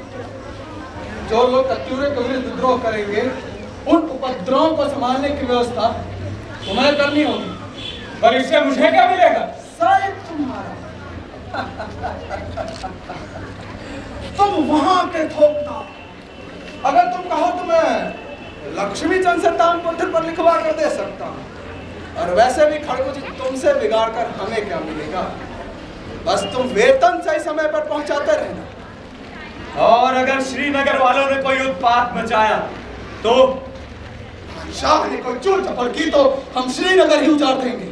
जो लोग कत्यूरे के विरुद्ध विद्रोह करेंगे, उन उपद्रवों को संभालने की व्यवस्था तुम्हें करनी होगी। पर इससे मुझे क्या मिलेगा? साहेब तुम्हारा। तुम वहां के थोपना। अगर तुम कहो तो मैं लक्ष्मी चंद से तामपत्र पर लिखवा कर दे सकता हूं। और वैसे भी खड़कू जी, तुमसे बिगाड़ कर हमें क्या मिलेगा? बस तुम वेतन सही समय पर पहुंचाते रहना। और अगर श्रीनगर वालों ने कोई उत्पात मचाया तो शाह ने कोई चोर चपड़ की तो हम श्रीनगर ही उजाड़ देंगे।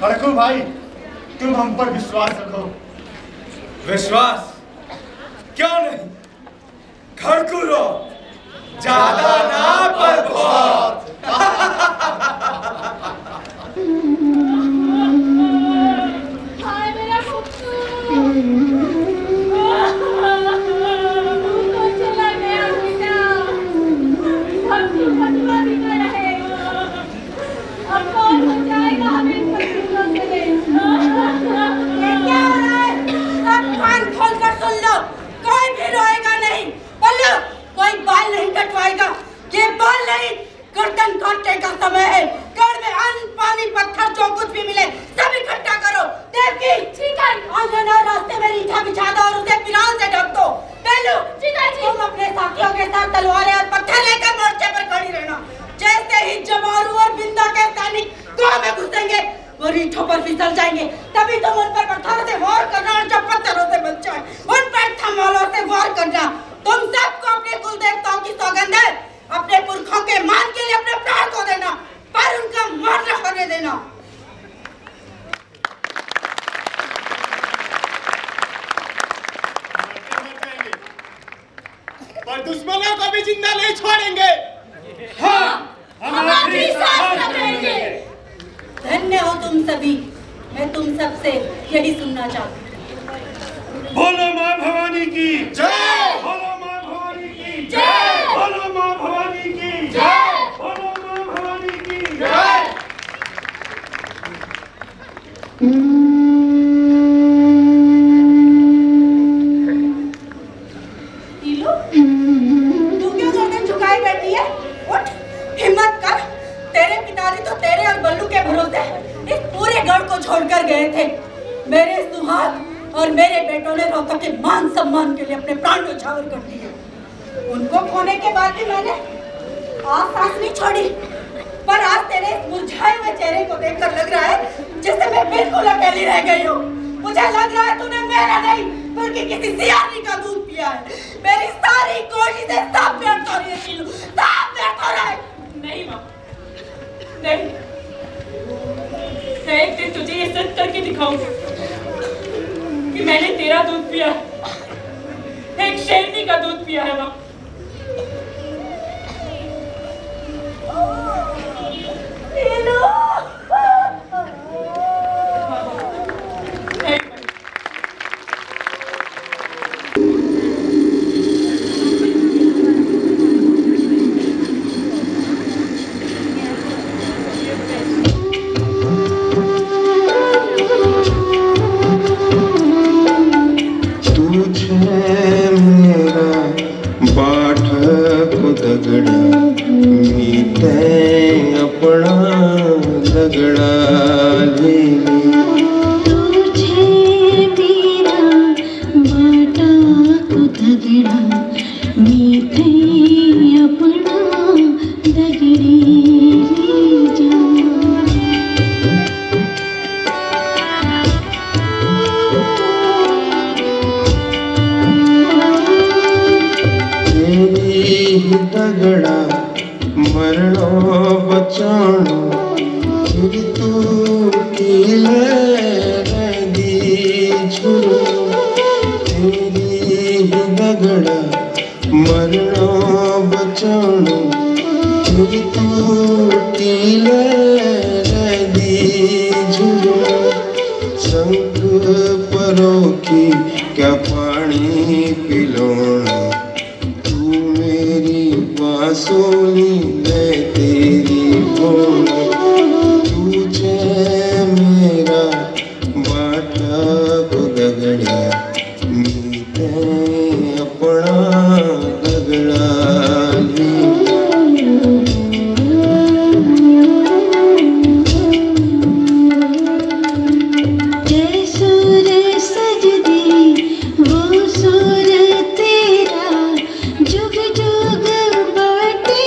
खड़कू भाई, तुम हम पर विश्वास रखो। विश्वास क्यों नहीं? खड़कू रो ज्यादा ना पर बहुत। हाय मेरा खुशबू चला गया बेटा। अब तू बदला भी कर रहेगा। अब कौन हो जाएगा हमें बदला से? ये क्या हो रहा है? अब कान खोल कर सुन लो, कोई भी रोएगा नहीं। बोलो, कोई बाल नहीं कटवाएगा। ये बाल नहीं, गर्दन काटने का समय है। घर में अन्न, पानी, पत्थर जो कुछ भी मिले सब इकट्ठा करो। देवकी, ठीक है। आंगन और रास्ते में रीठा बिछा दो और उसे पिराल से ढक दो। बेलू, ठीक है जी। तुम अपने साथियों के साथ तलवारें और पत्थर लेकर मोर्चे पर खड़ी रहना। जैसे ही जमारू और बिंदा के सैनिक गांव में घुसेंगे, वो रीठों पर फिसल जाएंगे। तभी तुम उन पर पत्थरों से वार करना और जब पत्थरों से बच जाए उन पर थमालों से वार करना। तुम सबको अपने कुल देवताओं की सौगंध है, अपने पुरखों के मान के लिए अपने प्राण को देना, पर उनका मान न होने देना। पर दुश्मनों को भी जिंदा नहीं छोड़ेंगे। हाँ, हम आखिरी सांस तक रहेंगे। धन्य हो तुम सभी। मैं तुम सबसे यही सुनना चाहती हूँ। बोलो माँ भवानी की जय। बोलो माँ भवानी की जय। बोलो माँ भवानी की जय। बोलो माँ भवानी की जय। नीलू, तू क्यों गर्दन झुकाए बैठी है? उठ, हिम्मत कर। तेरे पिताजी तो तेरे और बल्लू के भरोसे इस पूरे गढ़ को छोड़कर गए थे। मेरे सुहाग और मेरे बेटों ने रोहतक के मान सम्मान के लिए अपने प्राण न्यौछावर कर दिए। उनको खोने के बाद भी मैंने आस नहीं छोड़ी। पर आज तेरे मुरझाए हुए चेहरे को देखकर लग रहा है जैसे मैं बिल्कुल अकेली रह गई हूँ। मुझे लग रहा है तूने मेरा नहीं बल्कि किसी सियानी का दूध पिया है। मेरी सारी कोशिशें सब व्यर्थ हो रही है नीलू, सब व्यर्थ हो रहा है। नहीं माँ, नहीं। मैं एक दिन तुझे ये सच करके दिखाऊंगी कि मैंने तेरा दूध पिया, एक शेरनी का दूध पिया है माँ। नीलू, जुग जुग बाटे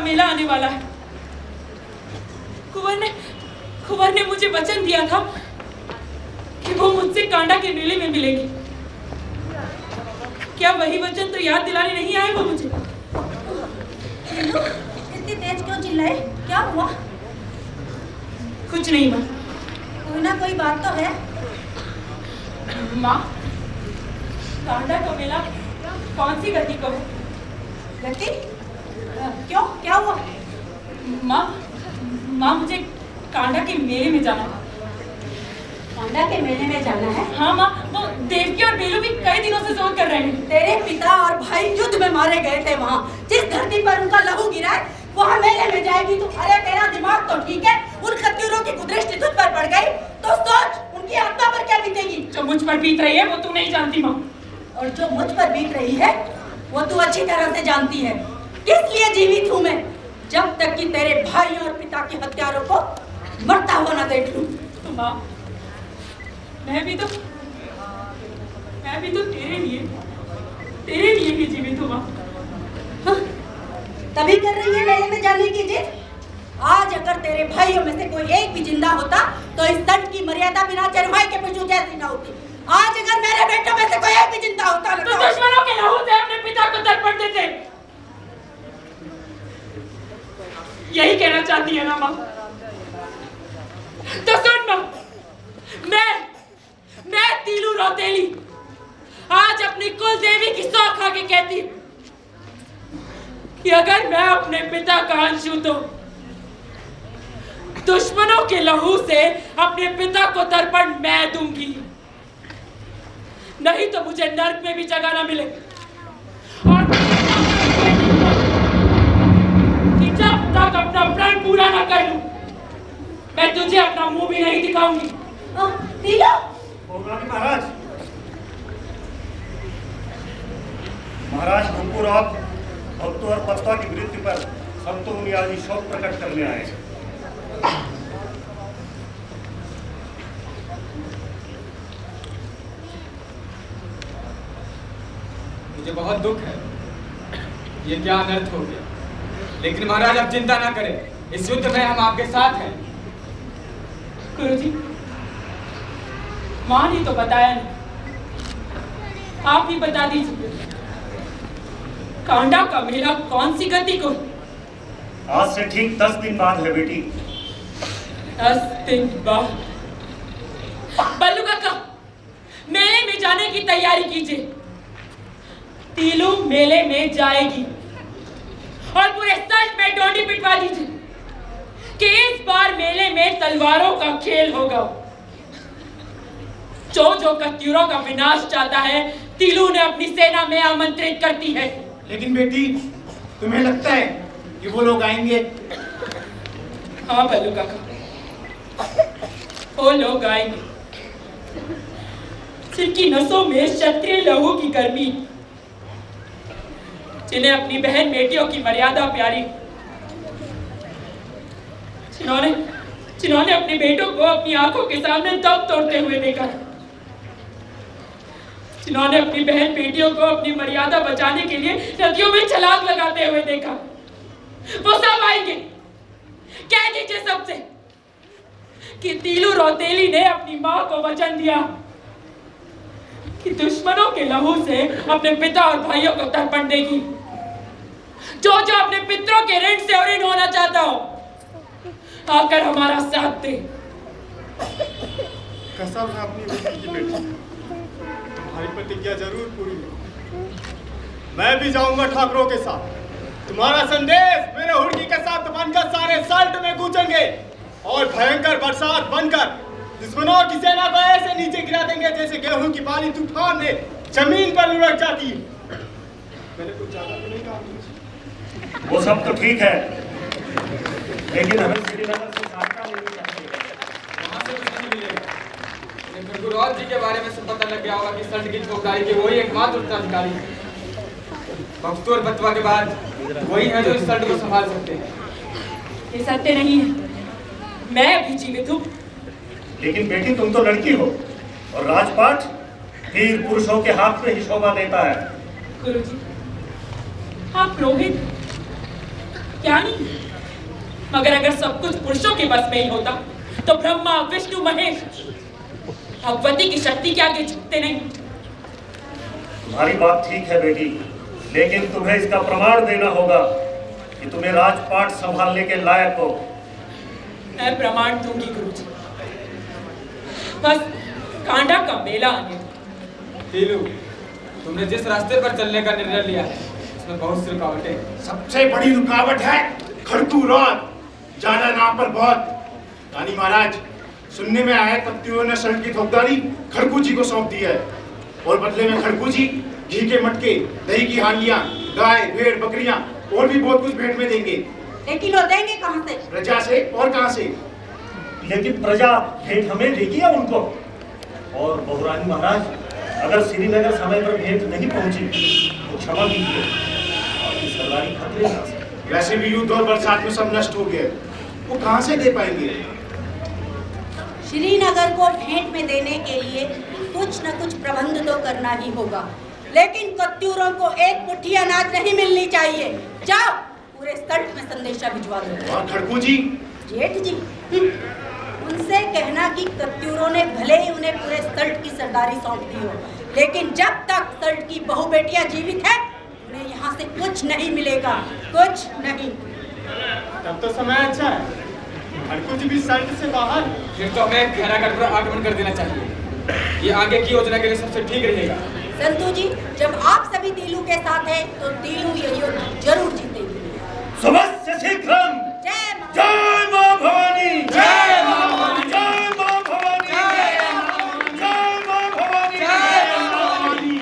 मेला आने वाला है। कुंवर ने मुझे वचन दिया था कि वो मुझसे कांडा के मेले में मिलेंगे। क्या वही वचन तो याद दिलाने नहीं आए वो मुझे? इतनी तेज क्यों चिल्लाए? क्या हुआ? कुछ नहीं माँ। कोई ना कोई बात तो है। माँ, कांडा का मेला कौन सी गति को है? गति? क्यों? क्या हुआ? माँ मुझे कांडा के मेले में जाना है। कांडा के मेले में जाना है? हाँ माँ, वो देवकी और बेलू भी कई दिनों से जोर कर रहे हैं। तेरे पिता और भाई युद्ध में मारे गए थे वहाँ। जिस धरती पर उनका लहू गिरा है वहाँ मेले में जाएगी तू? अरे तेरा दिमाग तो ठीक है। उन खत्यूरों की कुदृष्टि तुझ पर पड़ गई तो सोच उनकी आत्मा पर क्या बीतेगी। जो मुझ पर बीत रही है वो तू नहीं जानती माँ। और जो मुझ पर बीत रही है वो तू अच्छी तरह से जानती है। किस लिए जीवित हूँ मैं? जब तक कि तेरे भाई और पिता के हत्यारों को मरता हुआ न देख लूं। तो माँ, मैं भी तो तेरे लिए ही जीवित हूँ माँ। हाँ, तभी कर रही है मेले में जाने की जिद। आज अगर तेरे भाइयों में से कोई एक भी जिंदा होता तो इस संत की मर्यादा बिना चरवाहे के पशु जैसी न होती। आज अगर मेरे बेटों में से कोई एक भी जिंदा होता तो दुश्मनों के लहू से अपने पिता को तर्पण देते। यही कहना चाहती है ना माँ? तो सुन माँ, मैं तीलू रौतेली आज अपनी कुल देवी की सौ खा के कहती कि अगर मैं अपने पिता का अंश हूं तो दुश्मनों के लहू से अपने पिता को तर्पण मैं दूंगी, नहीं तो मुझे नर्क में भी जगह ना मिले। और कि जब तक अपना प्रण पूरा ना कर लूं मैं तुझे अपना मुंह भी नहीं दिखाऊंगी। महाराज, महाराज हमको रात भक्तों और पत्ता की मृत्यु पर संतों मुनियाजी शोक प्रकट करने आए हैं। मुझे बहुत दुख है, ये क्या अनर्थ हो गया। लेकिन महाराज आप चिंता ना करें, इस युद्ध में हम आपके साथ हैं। गुरुजी, मां ने तो बताया नहीं, आप ही बता दीजिए कांडा का मेला कौन सी गति को? आज से ठीक 10 दिन बाद है बेटी। 10 दिन बाद? बल्लू काका, मेले में जाने की तैयारी कीजिए। तीलू मेले में जाएगी और पूरे सच में डोडी पिटवा दीजिए कि इस बार मेले में तलवारों का खेल होगा। जो कत्यूरों का विनाश चाहता है तीलू ने अपनी सेना में आमंत्रित करती है। लेकिन बेटी, तुम्हें लगता है कि वो लोग आएंगे? हाँ बल्लू काका, वो लोग आएंगे जिनकी नसों में क्षत्रिय लहू की गर्मी, जिन्हें अपनी बहन बेटियों की मर्यादा प्यारी, जिन्होंने अपने बेटों को अपनी आंखों के सामने दम तोड़ते हुए देखा, जिन्होंने अपनी बहन बेटियों को अपनी मर्यादा बचाने के लिए नदियों में छलांग लगाते हुए देखा, वो सब आएंगे। कह दीजिए सबसे कि तीलू रौतेली ने अपनी मां को वचन दिया कि दुश्मनों के लहू से अपने पिता और भाइयों को तर्पण देगी। जो अपने पितरों के ऋण से ऋण होना चाहता हो आकर हमारा साथ दे। कसम है अपनी बेटी की बेटी, तुम्हारी प्रतिज्ञा जरूर पूरी होगी। मैं भी जाऊंगा ठाकुरों के साथ। तुम्हारा संदेश मेरे हुड़की के साथ बनकर सारे साल्ट में गूंजेंगे और भयंकर बरसात बनकर दुश्मनों की सेना को ऐसे नीचे गिरा देंगे जैसे गेहूं की बाली तूफान में जमीन पर लुढ़क जाती है। मैंने कुछ ज्यादा तो नहीं कहा? वो सब तो ठीक है, लेकिन हमें श्रीनगर से सहायता मिलनी चाहिए। वहाँ से कुछ नहीं मिलेगा। लेकिन गुरुराज जी के बारे में सब पता लग गया होगा कि संत की चौकीदारी के वही एकमात्र उत्तराधिकारी है। भक्तों और बतवा के बाद वही है जो इस संत को संभाल सकते हैं। ये सत्य नहीं है, मैं भी जीवित हूँ। लेकिन बेटी तुम तो लड़की हो और राजपाट वीर पुरुषों के हाथ में ही शोभा देता है। गुरुजी, आप पुरोहित, क्या नहीं, मगर अगर सब कुछ पुरुषों के बस में ही होता तो ब्रह्मा विष्णु महेश भगवती की शक्ति के आगे झुकते नहीं। तुम्हारी बात ठीक है बेटी, लेकिन तुम्हें इसका प्रमाण देना होगा कि तुम्हें राजपाट संभालने के लायक हो। मैं प्रमाण दूंगी गुरुजी, बस कांडा का मेला आने दो। तीलू, तुमने जिस रास्ते पर चलने का निर्णय लिया है उसमें बहुत सी रुकावटें हैं। सबसे बड़ी रुकावट है खड़कू रौद, जाना नाम पर बहुत। रानी महाराज, सुनने में आया कत्तियों ने सल्ट की ठोकदारी खड़कू जी को सौंप दी है और बदले में खड़कू जी घी के मटके, दही की हांडियां, गाय, भेड़, बकरियां और भी बहुत कुछ भेंट में देंगे। लेकिन वो देंगे कहाँ से? प्रजा से। और कहाँ से? लेकिन प्रजा भेंट हमें देगी या उनको? और बहुरानी महाराज, अगर श्रीनगर समय पर भेंट नहीं पहुंची तो क्षमा कीजिए, आपकी सरदारी खतरे में। वैसे भी युद्ध और बरसात में सब नष्ट हो गए, वो कहाँ से दे पाएंगे? श्रीनगर को भेंट में देने के लिए कुछ न कुछ प्रबंध तो करना ही होगा, लेकिन कत्यूरों को एक मुट्ठी अनाज नहीं मिलनी चाहिए। जाओ पूरे सल्ट में संदेशा भिजवा दो। और खड़कू जी? जेठ जी, उनसे कहना कि कत्यूरों ने भले ही उन्हें पूरे सल्ट की सरदारी सौंप दी हो, लेकिन जब तक सल्ट की बहु बेटियां जीवित हैं उन्हें यहाँ से कुछ नहीं मिलेगा, कुछ नहीं। तब तो समय अच्छा है, खड़कू जी भी सल्ट से बाहर। फिर तो हमें खैरागढ़ पर आक्रमण कर देना चाहिए, ये आगे की योजना के लिए सबसे ठीक रहेगा। संतू जी, जब आप सभी तीलू के साथ हैं तो तीलू ये युद्ध जरूर जीतेगी। समस्त शीघ्रम। जय मां। जय मां भवानी। जय मां भवानी। जय मां भवानी। जय मां भवानी। जय मां भवानी।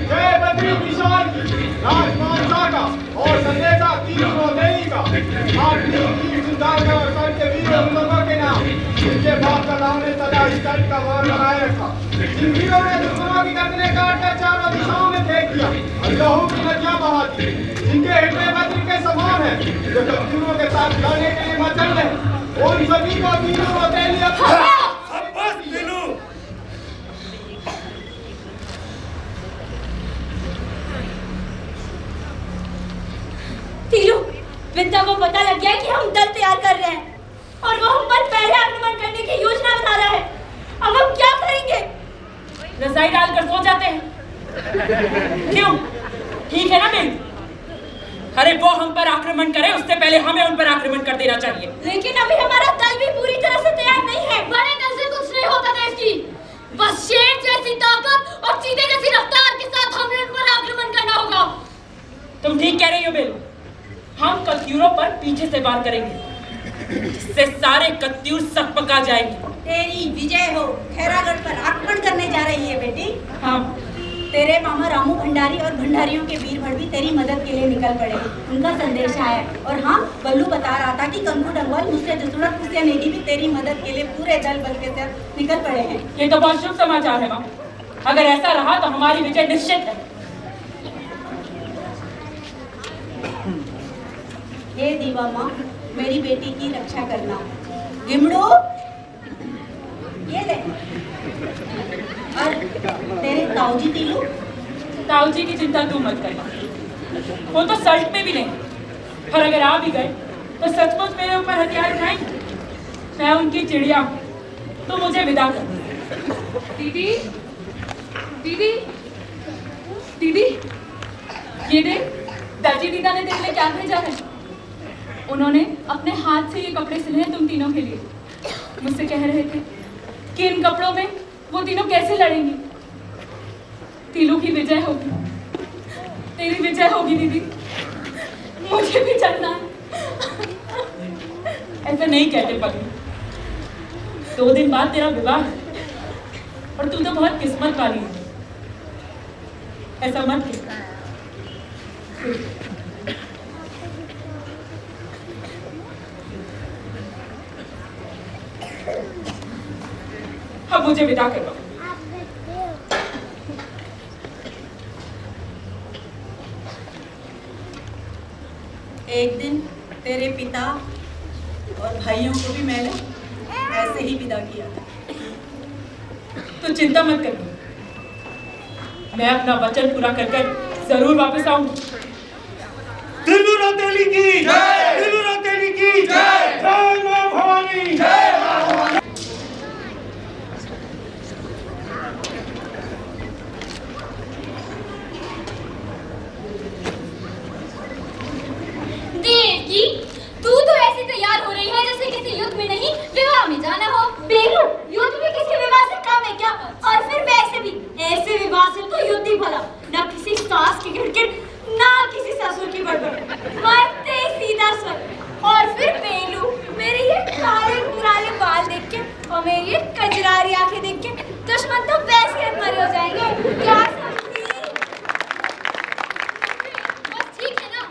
जय बद्री किशोर की, राजमाता का और संदेशा तीनों देवी का, आपकी वीर सुल्तान और सर के वीर लोगों के नाम, जिनके बाप का नाम ने सदा ही सल्ट का गौरव बनाए रखा, जिन वीरों ने दुश्मनों की गर्दनें काटकर चारों दिशाओं में फेंक दिया और लहू की नदियां बहा दी, जिनके हृदय बद्री के समान है, जो कत्यूरों के साथ लड़ने के लिए मचल रहे, उन सभी को तीनों देवी तीलू, विद्या को पता लग गया कि हम दल तैयार कर रहे हैं और वो हम पर पहले आक्रमण करने की योजना बना रहा है। अब हम क्या करेंगे? रजाई डालकर सो जाते हैं। क्यों? ठीक है ना बेन? अरे वो हम पर आक्रमण करे उससे पहले हमें उन पर आक्रमण कर देना चाहिए। लेकिन अभी हमारा दल भी पूरी तरह से तैयार नहीं है। बड़े दल से कुछ नहीं होता देश की, बस शेर जैसी ताकत और चीते जैसी रफ्तार के साथ हमें उन पर आक्रमण करना होगा। तुम ठीक कह रही हो बेन, हम कत्यूरों पर पीछे से वार करेंगे जिससे सारे कत्यूर सकपका जाएंगे। तेरी विजय हो, खैरागढ़ पर आक्रमण करने जा रही है बेटी। हाँ, तेरे मामा रामू भंडारी और भंडारियों के वीर भड़ भी तेरी मदद के लिए निकल पड़े। उनका संदेश आया और हाँ, बल्लू बता रहा था कि कंकु डंगवाल मुझसे जसुरत कुसिया नेगी भी तेरी मदद के लिए पूरे दल बल के साथ निकल पड़े हैं। ये तो बहुत शुभ समाचार है माँ। अगर ऐसा रहा तो हमारी विजय निश्चित है। हे दीवा माँ, मेरी बेटी की रक्षा करना। गिमड़ू, ये ले। और तेरे ताऊजी तीलू? ताऊजी की चिंता तू मत करना, वो तो सल्ट में भी नहीं, और अगर आ भी गए तो सचमुच मेरे ऊपर हथियार उठाएंगे। मैं उनकी चिड़िया हूँ, तो मुझे विदा कर। दीदी, दीदी, दीदी, ये देख, दादी दीदा ने तेरे लिए क्या भेजा है। उन्होंने अपने हाथ से ये कपड़े सिले हैं तुम तीनों के लिए। मुझसे कह रहे थे कि इन कपड़ों में वो तीनों कैसे लड़ेंगी। तीलू की विजय होगी, तेरी विजय होगी दीदी, मुझे भी चलना है। ऐसा नहीं कहते पगली, 2 दिन बाद तेरा विवाह है और तू तो बहुत किस्मत वाली है। ऐसा मत कह। अब मुझे विदा करो। एक दिन तेरे पिता और भाइयों को भी मैंने ऐसे ही विदा किया था। तो चिंता मत करो, मैं अपना वचन पूरा कर जरूर वापस आऊंगी। दिल्लू रौतेली की जय, दिल्लू रौतेली की जय, जय मां भवानी, जय मां भवानी। देवकी, तू तो ऐसे तैयार हो रही है जैसे किसी युद्ध में नहीं विवाह में जाना हो। बेलू, युद्ध भी किसी विवाह से कम है क्या? और फिर वैसे भी ऐसे विवाह से तो युद्ध ही भला, ना किसी सास की किरकिर, ना किसी ससुर की बड़बड़, मरते सीधा स्वर। और फिर बेलू, मेरे ये काले पुराने बाल देख के और मेरी ये कजरारी आंखें देख के दुश्मन तो वैसे मरे हो जाएंगे। क्या बस ठीक है ना,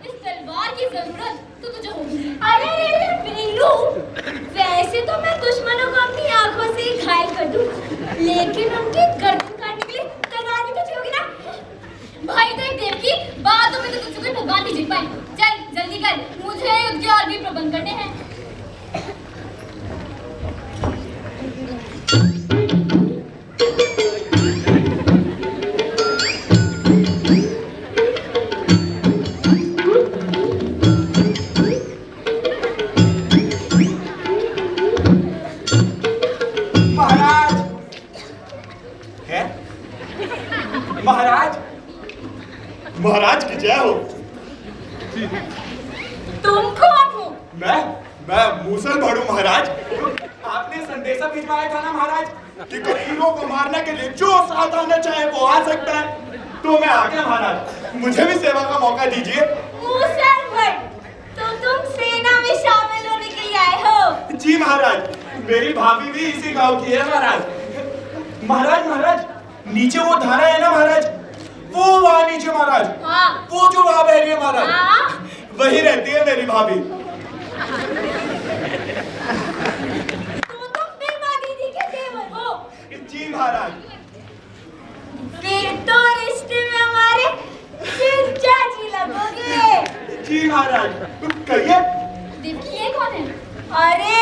इस तलवार की जरूरत तो तुझे होगी। अरे बेलू, वैसे तो मैं दुश्मनों को अपनी आंखों से ही घायल कर दूं, लेकिन उनकी गर्दन काटने के लिए तलवार भी तो चाहिए ना। भाई देख देवकी, बातों में तो तुझसे कोई भगवान नहीं जीत पाए। चल जल्दी कर, मुझे युद्ध के और भी प्रबंध करने हैं। महाराज, महाराज की जय हो। तुम कौन हो? मैं मूसल भड़ू महाराज। आपने संदेशा भिजवाया था ना महाराज कि कबीरों को मारने के लिए जो साथ आना चाहे वो आ सकता है, तो मैं आ गया महाराज। मुझे भी सेवा का मौका दीजिए। मूसल भड़, तो तुम सेना में शामिल होने के लिए आए हो? जी महाराज, मेरी भाभी भी इसी गांव की है महाराज। महाराज नीचे वो धारा है ना महाराज, वो वहां नीचे महाराज। हाँ। वो जो वहां बह रही है महाराज। हाँ। वही रहती है मेरी भाभी। तो तुम बिरमा दीदी के देवर हो? जी महाराज। फिर तो रिश्ते में हमारे चाची लगोगे। जी महाराज, कहिए। देवकी, ये कौन है? अरे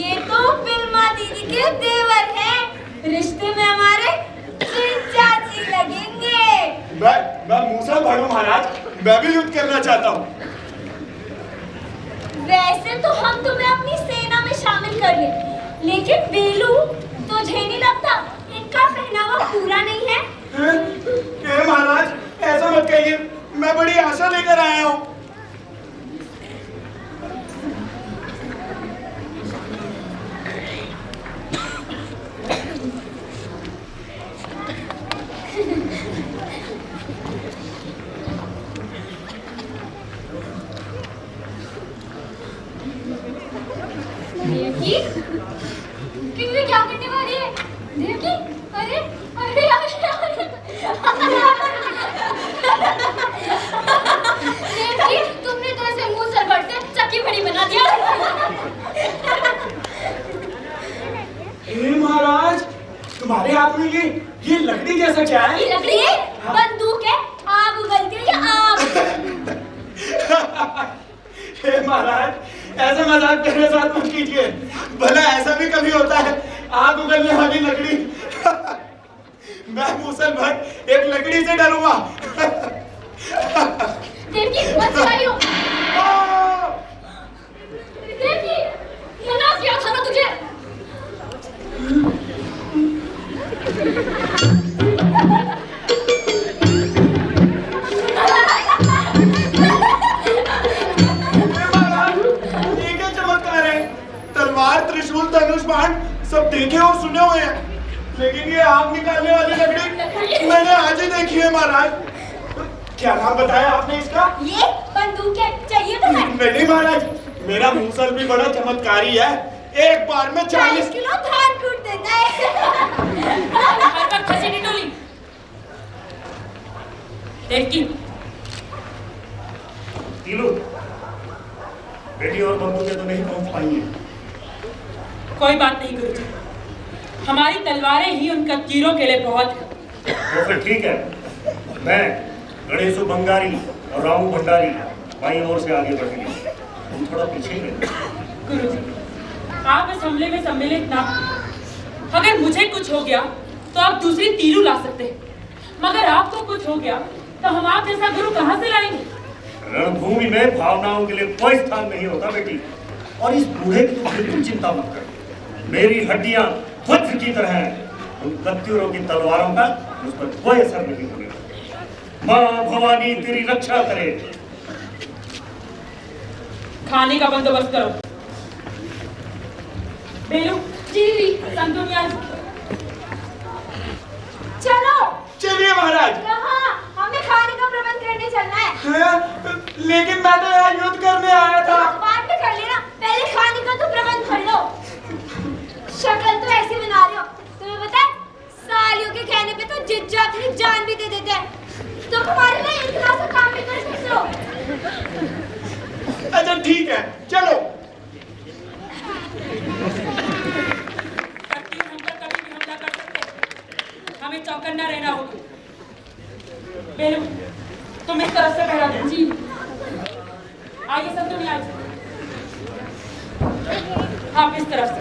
ये तो बिरमा दीदी के देवर हैं, रिश्ते में हमारे चाची लगेंगे। मैं मूसल भड़ू महाराज, मैं भी युद्ध करना चाहता हूँ। वैसे तो हम तुम्हें अपनी सेना में शामिल कर ले, लेकिन बेलू, तुझे नहीं लगता इनका पहनावा पूरा नहीं है? महाराज, ऐसा मत कहिए, मैं बड़ी आशा लेकर आया हूँ। देवकी, किन्हें क्या करने वाली है? देवकी, अरे अरे देवकी, तुमने तो ऐसे मुंह सर भर से चक्की बड़ी बना दिया। महाराज, तुम्हारे हाथ में ये लकड़ी जैसा क्या है? ये लकड़ी है? बंदूक है, आग उगलती है या आग? महाराज, ऐसा मजाक मेरे साथ मत कीजिए, भला ऐसा भी कभी होता है आग उगलने वाली लकड़ी। मैं मूसल भट्ट एक लकड़ी से डरूंगा। देवकी, मत चिल्लाइयो। देवकी, मना किया था ना तुझे। तलवार, त्रिशूल, धनुष, बाण सब देखे और सुने हुए हैं, लेकिन ये आग निकालने वाली लकड़ी मैंने आज ही देखी है महाराज। क्या नाम बताया आपने इसका? ये बंदूक है, चाहिए तो है? नहीं महाराज, मेरा मूसल भी बड़ा चमत्कारी है, एक बार में 40 किलो धान कूट देता है। खसी नहीं डोली। देवकी, तीलू, बेटी और बंदूकें तो नहीं पहुंच पाई हैं। कोई बात नहीं गुरुजी, हमारी तलवारें ही उन तीरों के लिए बहुत है। तो फिर ठीक है, मैं गणेशु बंगारी और रामू भंडारी बाईं ओर से आगे बढ़ेंगे। तुम थोड़ा पीछे ही रहो। गुरुजी, आप इस हमले में सम्मिलित ना हो। अगर मुझे कुछ हो गया तो आप दूसरी तीरू ला सकते हैं, मगर आपको कुछ हो गया तो हम आप जैसा गुरु कहाँ से लाएंगे? रणभूमि में भावनाओं के लिए कोई स्थान नहीं होता बेटी। और इस बूढ़े की तो बिल्कुल चिंता मत कर। मेरी हड्डियां वज्र की तरह हैं। उन कत्यूरों की तलवारों का उस पर कोई असर नहीं होगा। माँ भवानी तेरी रक्षा करे। खाने का बंदोबस्त करो। बेलू जी संतुनिया चलो। चलिए महाराज। यहाँ हमें खाने का प्रबंध करने चलना है। लेकिन मैं तो यहाँ युद्ध करने आया था। बाद में कर लेना, पहले खाने का तो प्रबंध कर लो। शक्ल तो ऐसी बना रहे हो, तुम्हें पता है सालियों के कहने पे तो जिज्जा अपनी जान भी दे देते हैं। तो तुम्हारे लिए इतना सा काम भी कर सकते हो। अच्छा ठीक है, चलो। हमें चौकन्ना रहना होगा। बेलू, तुम इस तरफ से पहरा दो। जी। आगे सब दुनिया आप इस तरफ से।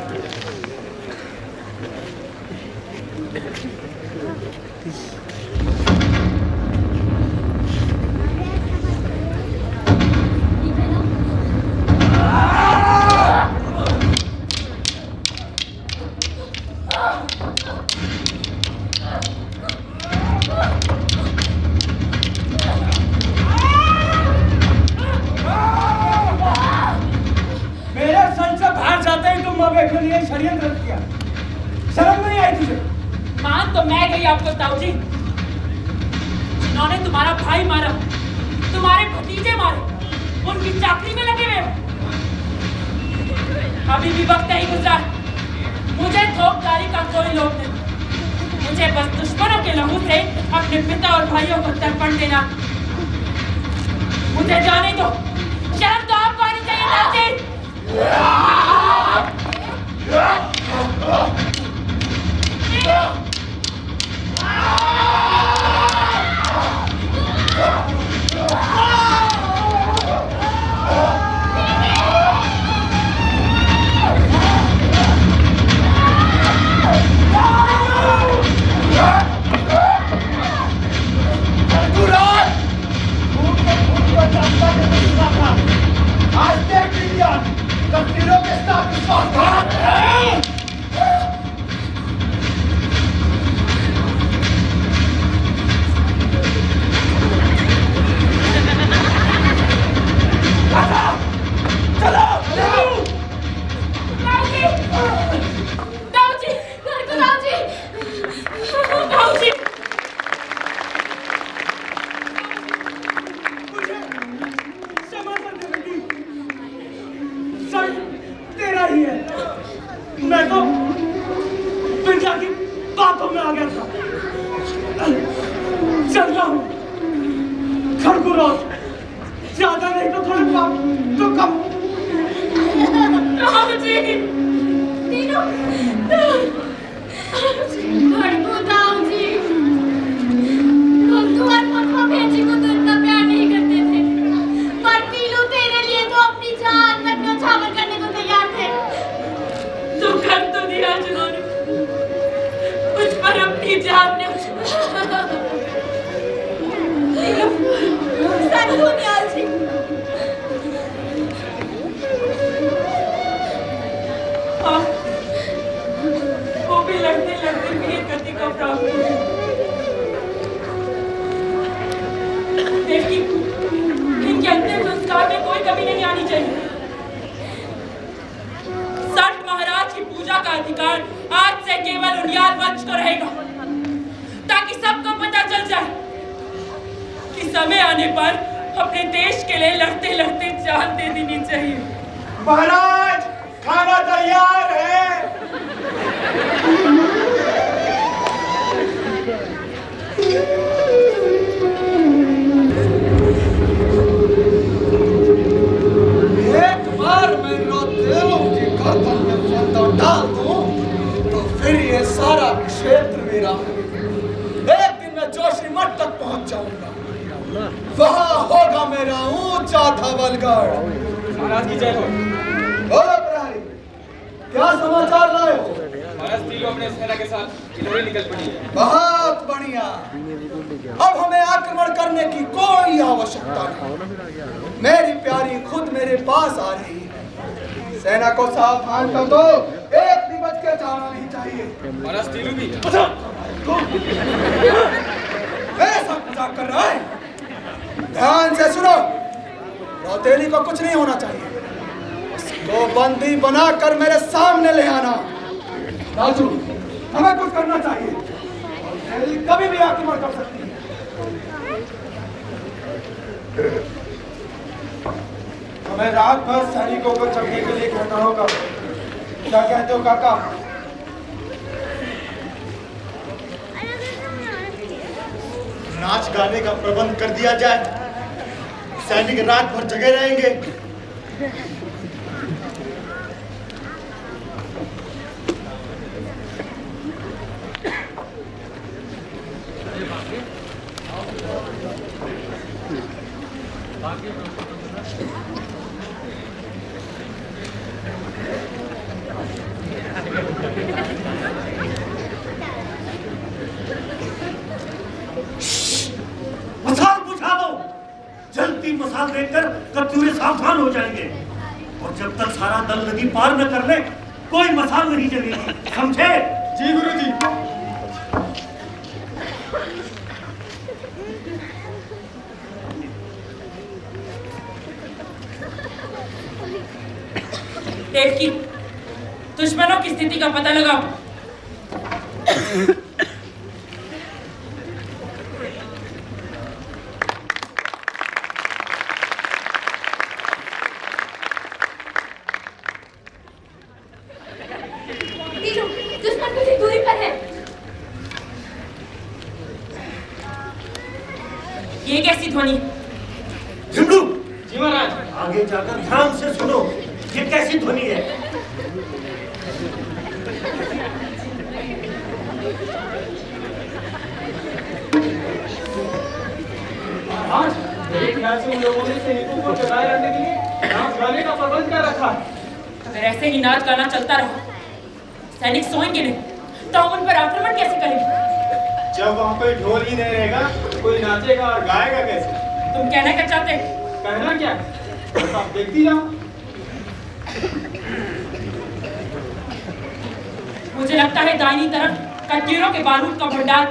षड्यंत्र किया, शर्म नहीं आई तुझे? मान तो मैं गई आपको ताऊजी, जिन्होंने तुम्हारा भाई मारा, तुम्हारे भतीजे मारे, उनकी चाकरी में लगे हुए। अभी भी वक्त नहीं गुजरा। मुझे थोपदारी का कोई लोभ नहीं। मुझे बस दुश्मनों के लहू से अपने पिता और भाइयों को तर्पण देना। मुझे जाने दो। शर्म तो आपको आनी चाहिए ताऊजी। आज देख लिया तकदीरों के साथ मैं तो पिंडा की बातों में आ गया था। चल रहा हूँ खरगुराज, ज्यादा नहीं तो थोड़े पाप तो कम। भेजी को तो इतना प्यार नहीं करते थे, पर तीलू तेरे लिए तो अपनी जान तक न्यौछावर करने को तैयार थे। तो कर तो दिया जिन्होंने मुझ पर अपनी जान ने। संतुनियाल जी, हाँ, वो भी लड़ते लड़ते वीर गति को प्राप्त हुए। देखिए, इनके अंतिम संस्कार में कोई कमी नहीं आनी चाहिए। सठ महाराज की पूजा का अधिकार आज से केवल उनियाल वंश को रहेगा, ताकि सबको पता चल जाए कि समय आने पर अपने देश के लिए लड़ते लड़ते जान दे देनी चाहिए। महाराज, खाना तैयार है। एक बार मैं रोतेलों की गर्दन में फंदा डाल दूं तो फिर ये सारा क्षेत्र मेरा है। एक दिन मैं जोशीमठ तक पहुंच जाऊंगा। वहां होगा मेरा ऊंचा धवलगढ़। महाराज की जय हो। बोलो प्रहरी, क्या समाचार लाए हो? महाराज तीनों अपने सेना के साथ इधर निकल पड़ी है। बहुत बढ़िया। अब हमें आक्रमण करने की कोई आवश्यकता नहीं। मेरी प्यारी खुद मेरे पास आ रही है। सेना को सावधान कर दो, एक भी बच के जाना नहीं चाहिए। महाराज तीनों भी ऐसा मजाक कर रहा है? ध्यान से सुनो, रौतेली को कुछ नहीं होना चाहिए। उसको बंदी बनाकर मेरे सामने ले आना। राजू, हमें कुछ करना चाहिए। रौतेली कभी भी आक्रमण कर सकती है। हमें रात भर सैनिकों को चढ़ने के लिए करना होगा। क्या कहते हो काका? नाच गाने का प्रबंध कर दिया जाए, सैनिक रात भर जगे रहेंगे। मसाल बुझा दो। जलती मसाल देखकर कत्यूरे सावधान हो जाएंगे। और जब तक सारा दल नदी पार न कर ले, कोई मसाल नहीं जलेगी। समझे? जी गुरुजी। देवकी, दुश्मनों की स्थिति का पता लगाओ। तीनों दुश्मन कुछ दूरी पर है। ये कैसी ध्वनि? झिमड़ू, जी महाराज। आगे जाकर ध्यान से सुनो, ये कैसी ध्वनि है? महाराज, मेरे ख्याल से उन लोगों ने सैनिकों को जगाए रखने के लिए नाच गाने का प्रबंध कर रखा है। अगर ऐसे ही नाच गाना चलता रहा, सैनिक सोएंगे नहीं, तो हम उन पर आक्रमण कैसे करेंगे? जब वहाँ कोई ढोल ही नहीं रहेगा, कोई नाचेगा और गाएगा कैसे? तुम कहना क्या चाहते? कहना क्या? बस आप देखती जाओ। मुझे लगता है दाहिनी तरफ कत्यूरों के बारूद का भंडार।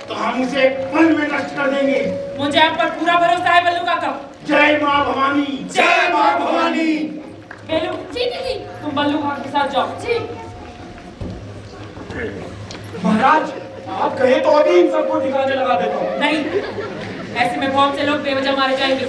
तो हम उसे पल में नष्ट कर देंगे। मुझे आप पर पूरा भरोसा है बल्लू काका। जय माँ भवानी। जय माँ भवानी। बेलू, जी दीदी। तुम बल्लू काका के साथ जाओ। जी। महाराज, आप कहे तो अभी इन सबको ठिकाने लगा देता हूँ। नहीं, ऐसे में बहुत से लोग बेवजह मारे जाएंगे।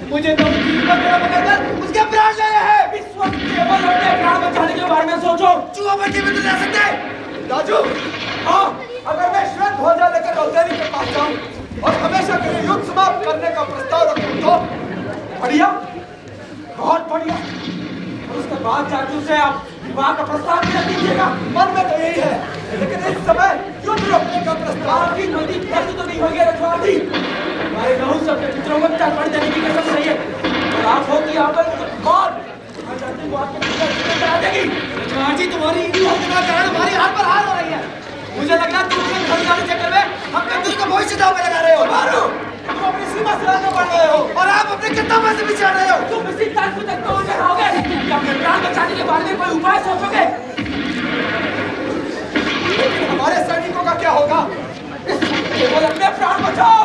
मुझे तो उसके प्राण ले हैं। इस वक्त केवल अपने प्राण बचाने के बारे में सोचो। चूहा बच्चे में तो जा सकते हैं। राजू, हाँ, अगर मैं श्वेत ध्वजा लेकर रौतेली के पास जाऊं और हमेशा के लिए युद्ध समाप्त करने का प्रस्ताव रखूं तो बढ़िया, बहुत बढ़िया। और उसके बाद चाचू से आप विवाह का प्रस्ताव भी रख दीजिएगा। मन में तो यही है, लेकिन इस समय युद्ध रोकने का प्रस्ताव की नदी दर्द तो नहीं होगी रखवाली। हमारे गाँव सबके चित्रों में तर्पण देने की कसम सही है। और आप होगी यहाँ पर बाद आपके पिता करा देगी। जी तुम्हारी होने का कारण हमारी हाथ पर हार हो रही है। मुझे लग रहा है तुम अपने घर जाने चक्कर में हम कंजूर का भविष्य दांव में लगा रहे हो। मारो, तुम अपनी सीमा सुरक्षा बढ़ रहे हो और आप अपने कितना पैसे भी चाह रहे हो। तुम इसी तक तक पहुंच रहोगे कि अपने प्राण बचाने के बारे में कोई उपाय सोचोगे? लेकिन हमारे सैनिकों का क्या होगा? केवल अपने प्राण बचाओ।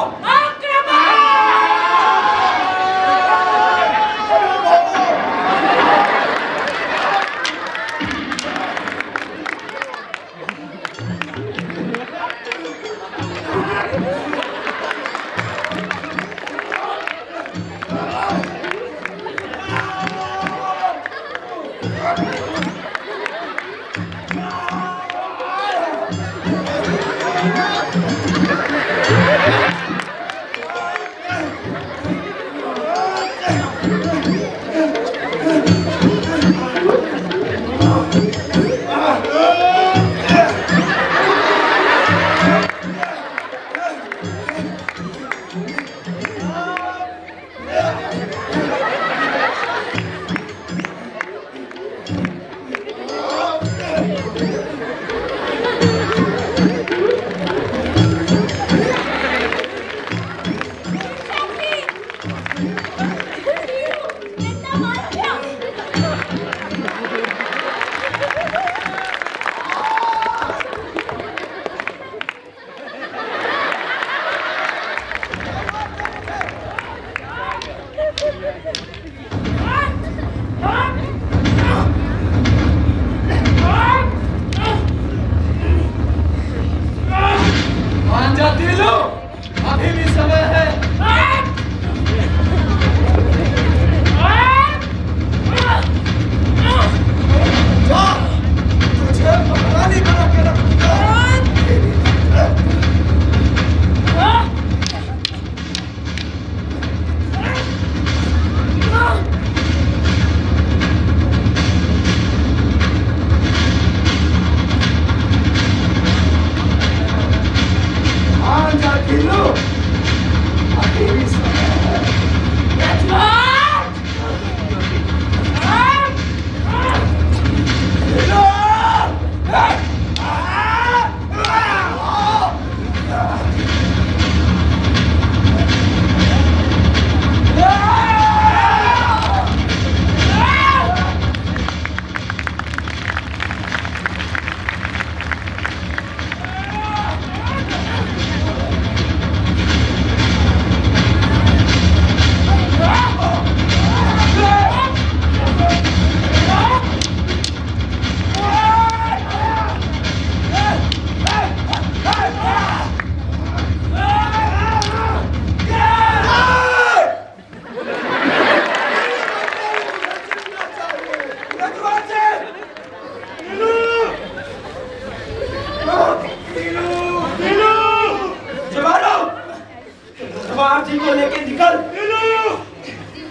जी को लेके निकल।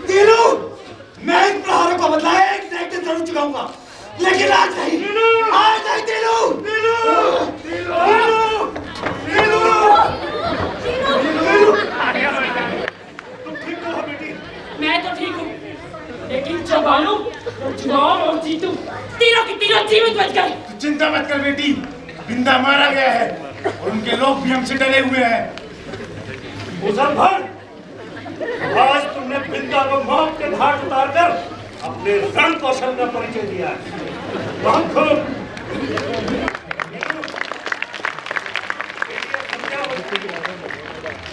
तीनू, मैं इन प्रहारों को बदला एक से एक दिन जरूर चुकाऊंगा, लेकिन आज नहीं, आज नहीं तीनू। तुम ठीक तो हो बेटी? मैं तो ठीक हूँ, लेकिन जब आलू चुनाव और जीतू तीनों की तीनों जीवित बच गए। चिंता मत कर बेटी, बिंदा मारा गया है और उनके लोग भी हमसे डरे हुए हैं। मुजफ्फर, आज तुमने बिंदा को मौत के घाट उतारकर अपने रण कौशल का परिचय दिया है। बहुत खूब।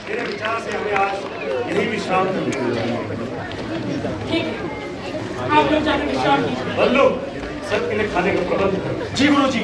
मेरे विचार से हमें आज यही विश्राम करना चाहिए। ठीक है, आप लोग जाकर विश्राम कीजिए। बल्लू, सबके लिए खाने का प्रबंध करो। जी गुरु जी।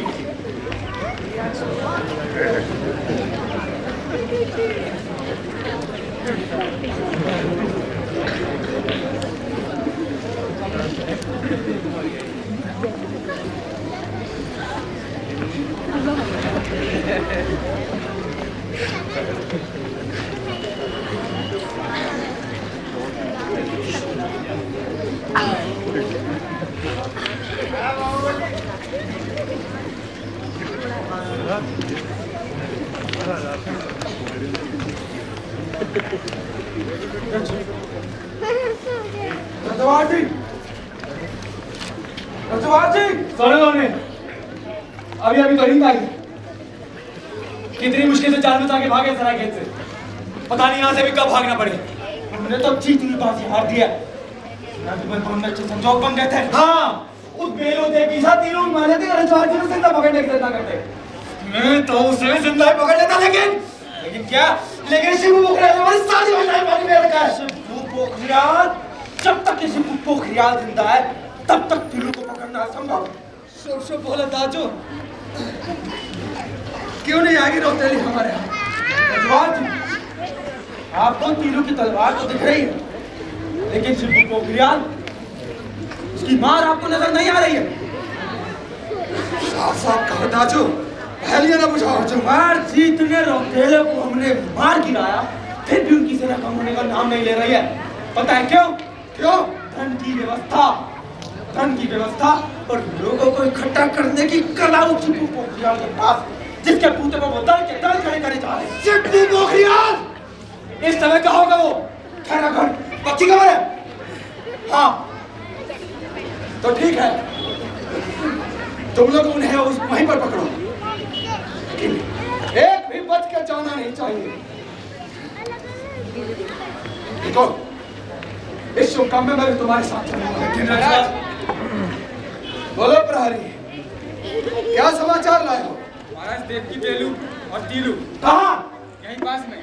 रजवाड़ी जवाहर जी सुनो उन्हें, अभी अभी तो नींद आई। कितनी मुश्किल से जान बचा के भागे सराय खेत से, पता नहीं यहाँ से भी कब भागना पड़े। हमने तो जीतनी बाजी हार दिया। संजोग बन गए थे। हाँ, उस बेलो देवी साथ तीनों मारे थे, जवाहर जी ने जिंदा पकड़ने की प्रयत्न करते। मैं तो उसे जिंदा ही पकड़ लेता, लेकिन क्या? लेकिन शिबू पोखरियाल हमारी सारी योजनाएं पानी में रखा है। शिबू पोखरियाल, जब तक ये शिबू पोखरियाल जिंदा है, तब तक तीनों को पकड़ना असंभव। शोर बोला दाजू, क्यों नहीं आगे रोतेली हमारे यहाँ? जवाहर जी, आपको तीनों की तलवार तो दिख रही है, लेकिन शिबू पोखरियाल, उसकी मार आपको नजर नहीं आ रही है। साफ साफ कहो दाजू, पहलिए ना बुझाओ। जवाहर जी, इतने रौतेले को हमने मार गिराया, फिर भी उनकी सेना कम होने का नाम नहीं ले रही है। पता है क्यों? क्यों? धन की व्यवस्था और लोगों को इकट्ठा करने की कला उस शिबू पोखरियाल के पास, जिसके बूते पर वो दल के दल खड़े करे जा रहे हैं। शिबू पोखरियाल इस समय का होगा वो खैरागढ़, पक्की खबर है? हाँ, तो ठीक है, तुम लोग उन्हें वहीं पर पकड़ो, लेकिन एक भी बच के जाना नहीं चाहिए। देखो, इस शुभ काम में मैं भी तुम्हारे साथ चलूंगा। बोलो प्रहरी, क्या समाचार लाए हो? महाराज, देवकी तेलू और तीलू कहाँ? यहीं पास में।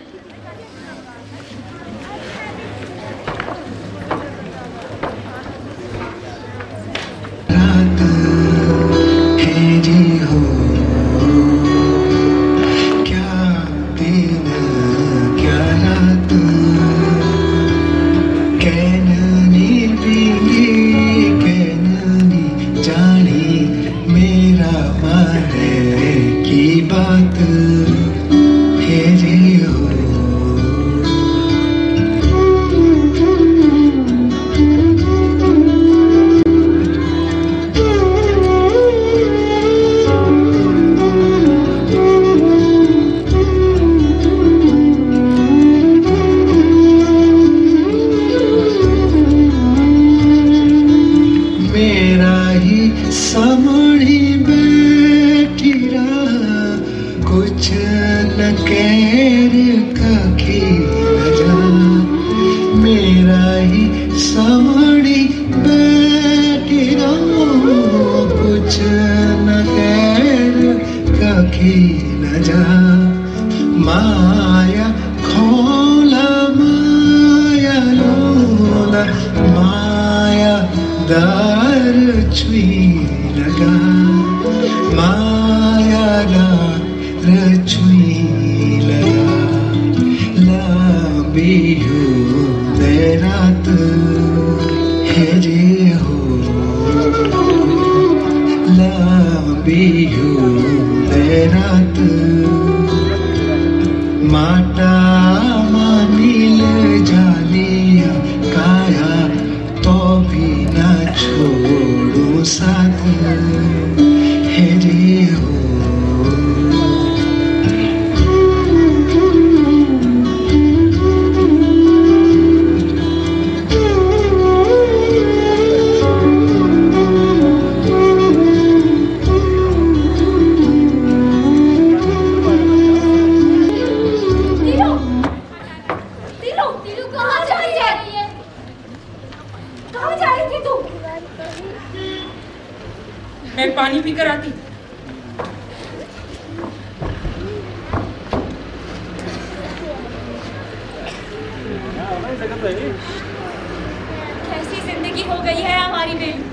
कैसी जिंदगी हो गई है हमारी बेटी।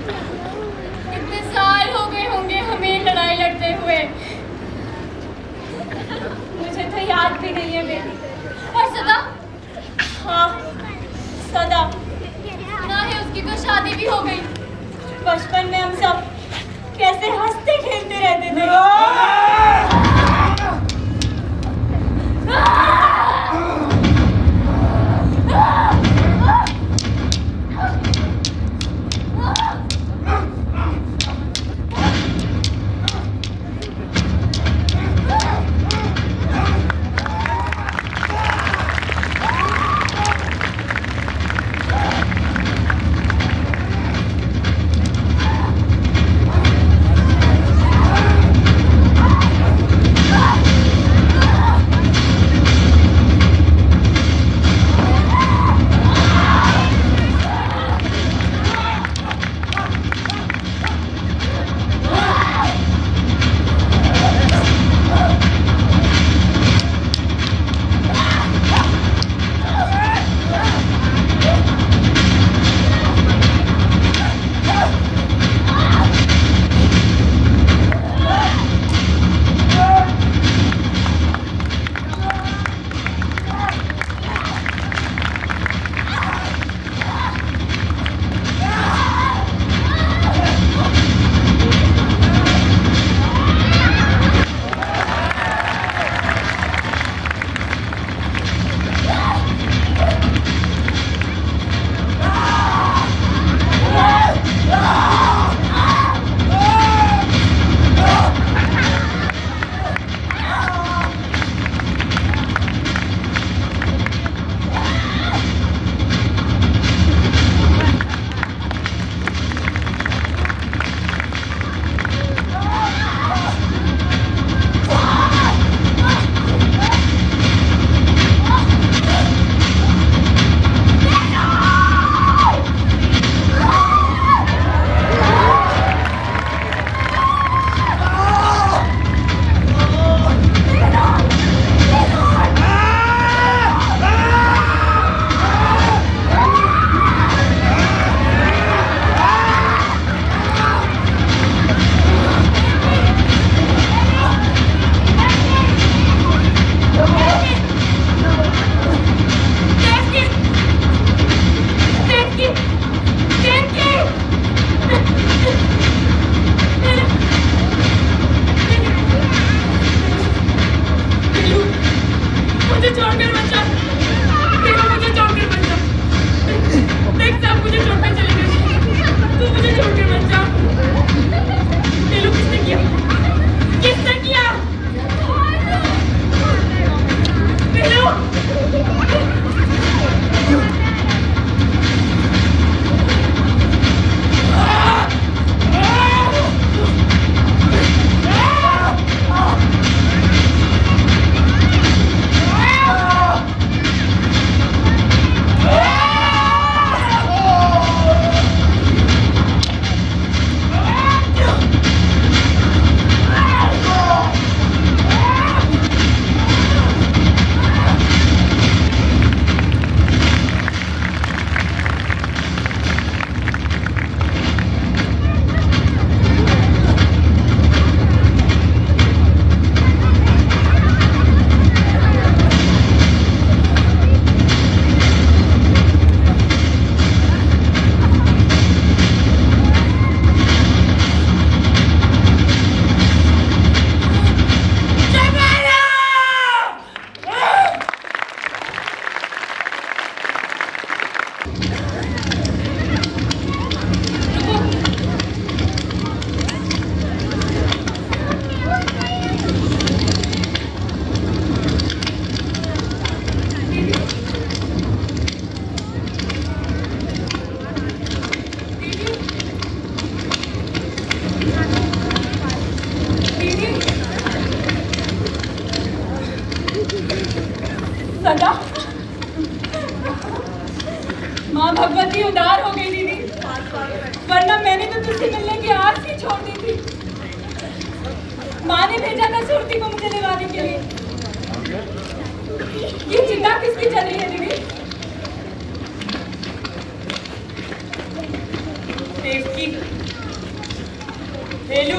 कितने साल हो गए होंगे हमें लड़ाई लड़ते हुए। मुझे तो याद भी नहीं है बेटी। और सदा? हाँ, सदा ना है, उसकी तो शादी भी हो गई। बचपन में हम सब कैसे हंसते खेलते रहते थे।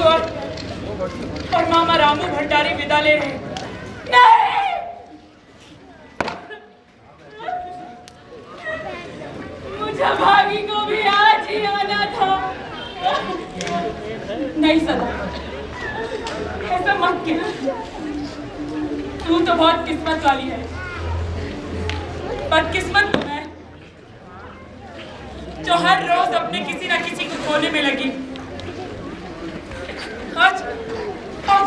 और मामा रामू भंडारी विदा ले रहे हैं। नहीं! मुझे भाभी को भी आज ही आना था। नहीं सदा, ऐसा मत कह। तू तो बहुत किस्मत वाली है, बदकिस्मत तो मैं जो हर रोज अपने किसी ना किसी को खोने में लगी। आज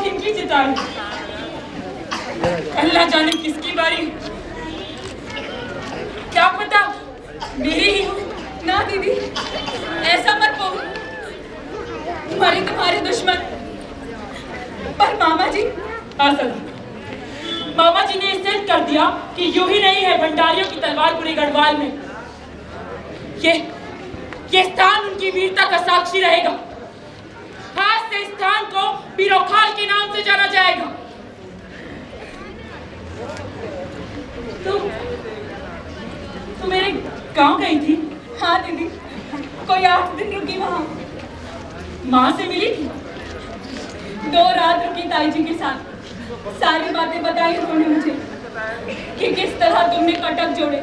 इनकी चिताई, अल्लाह जाने किसकी बारी, क्या पता मेरी ही हो। ना दीदी, ऐसा मत बोलो, तुम्हारे दुश्मन। पर मामा जी, मामा जी ने सेट कर दिया कि यूं ही नहीं है भंडारियों की तलवार पूरे गढ़वाल में। ये स्थान उनकी वीरता का साक्षी रहेगा। आज से स्थान को बीरोखाल के नाम से जाना जाएगा। तू मेरे गांव गई थी? हाँ दीदी, कोई 8 दिन रुकी वहां। माँ से मिली थी? 2 रात रुकी ताई जी के साथ। सारी बातें बताई उन्होंने मुझे कि किस तरह तुमने कटक जोड़े,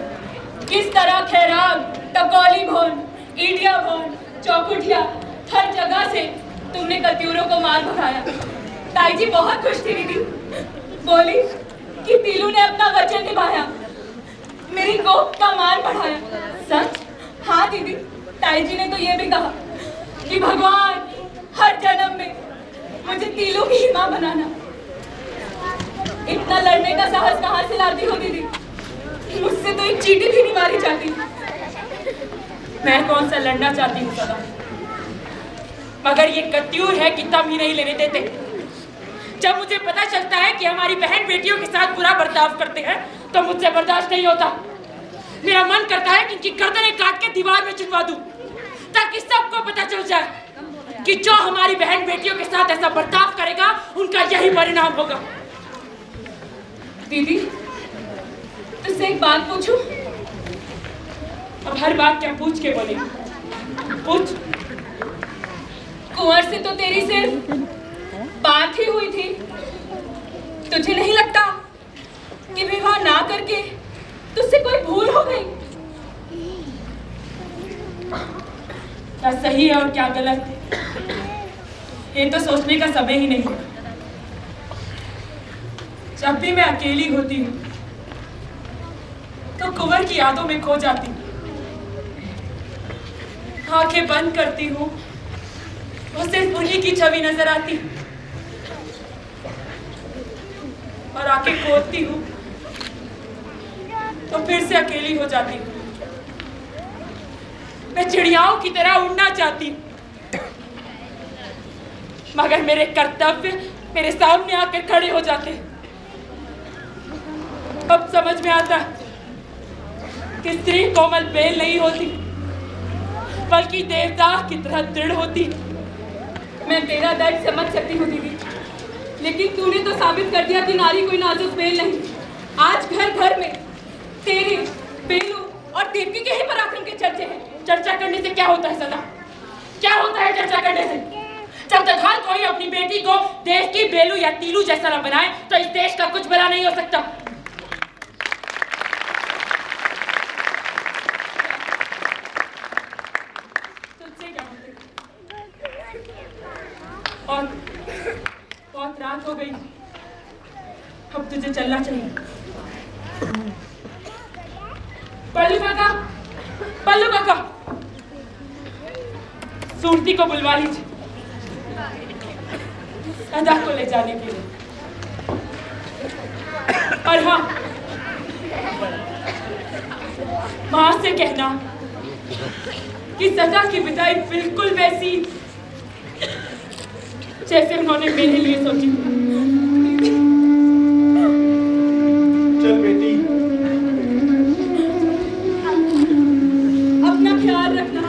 किस तरह खैराग, टकौली भवन, ईडिया भवन, चौकुटिया, हर जगह से तुमने कत्यूरों को मार भगाया। ताई जी बहुत खुश थी दीदी, बोली कि तीलू ने अपना वचन निभाया, मेरी गोप का मान बढ़ाया। सच? हाँ दीदी, ताई जी ने तो ये भी कहा कि भगवान हर जन्म में मुझे तीलू की ही मां बनाना। इतना लड़ने का साहस कहाँ से लाती हो दीदी? मुझसे तो एक चींटी भी नहीं मारी जाती। मैं कौन सा लड़ना चाहती हूँ सदा, मगर ये कत्यूर है कि दम ही नहीं लेने देते। जब मुझे पता चलता है कि हमारी बहन बेटियों के साथ बुरा बर्ताव करते हैं तो मुझसे बर्दाश्त नहीं होता। मेरा मन करता है कि इनकी गर्दनें काट के दीवार में चिनवा दूं, ताकि सबको पता चल जाए कि जो हमारी बहन बेटियों के साथ ऐसा बर्ताव करेगा उनका यही परिणाम होगा। दीदी, तुझसे एक बात पूछूं? अब हर बात क्या पूछ के बोले? पूछ। कुंवर से तो तेरी सिर्फ बात ही हुई थी, तुझे नहीं लगता कि विवाह ना करके तुझसे कोई भूल हो गई? क्या सही है और क्या गलत, ये तो सोचने का समय ही नहीं है। जब भी मैं अकेली होती हूँ तो कुंवर की यादों में खो जाती हूँ। आंखें बंद करती हूँ, वो सिर्फ उन्हीं की छवि नजर आती, और आंखें खोलती हूँ तो फिर से अकेली हो जाती हूँ। मैं चिड़ियाओं की तरह उड़ना चाहती हूँ, मगर मेरे कर्तव्य मेरे सामने आकर खड़े हो जाते हैं। अब समझ में आता है कि स्त्री कोमल बेल नहीं होती, बल्कि देवदास की तरह दृढ़ होती। मैं तेरा दर्द समझ सकती हूँ दीदी, लेकिन तूने तो साबित कर दिया कि नारी कोई नाजुक बेल नहीं। आज घर घर में तेरे, बेलू और देवकी के ही पराक्रम के चर्चे हैं। चर्चा करने से क्या होता है सदा? क्या होता है चर्चा करने से? जब तक हर कोई अपनी बेटी को देवकी, बेलू या तीलू जैसा न बनाए तो इस देश का कुछ भला नहीं हो सकता। तुझसे क्या होता? और बहुत रात हो गई, अब तुझे चलना चाहिए। पल्लू काका, सूरती को बुलवा लीजिए सदा को ले जाने के लिए। और हाँ, माँ से कहना कि सदा की विदाई बिल्कुल वैसी जैसे उन्होंने मेरे लिए सोची। चल बेटी, अपना ख्याल रखना।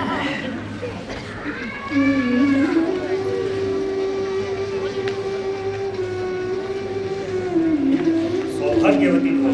सौभाग्यवती हो।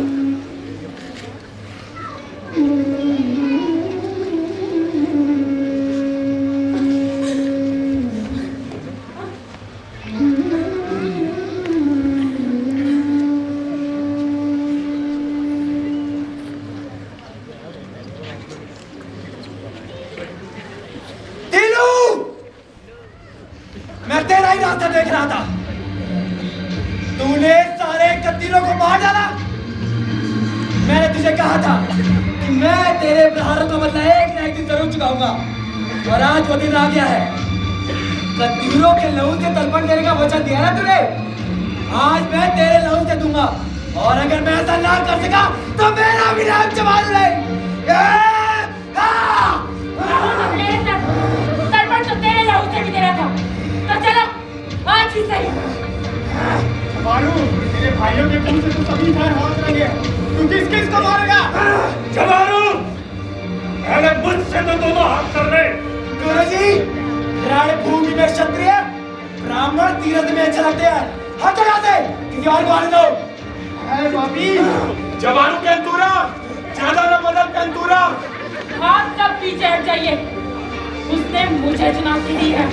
देख रहा था। तूने सारे कत्तीलों को मार डाला। मैंने तुझे कहा था कि मैं तेरे प्रहारों का बदला एक न एक दिन जरूर चुकाऊंगा, और आज वो दिन आ गया है। कत्तीलों के लहू से तर्पण देने का वचन दिया ना तूने, आज मैं तेरे लहू से दूंगा, और अगर मैं ऐसा ना कर सका तो मेरा भी नाम जवान नहीं। तर्पण तो तेरे लहू से भी दे रहा था, तो चलो आज ही सही। मारू, तेरे भाइयों के खून से तो सभी घर हाथ लगे। तू किस किस को मारेगा? जवारू, पहले मुझसे तो दोनों हाथ कर रहे। गुरुजी, रणभूमि में क्षत्रिय ब्राह्मण तीर्थ में अच्छा लगते हैं। हट यहाँ से, किसी और को आने दो। अरे बापी, जवानों के अंतुरा, ज्यादा न मदद के अंतुरा। आप सब पीछे हट जाइए, उसने मुझे चुनौती दी है।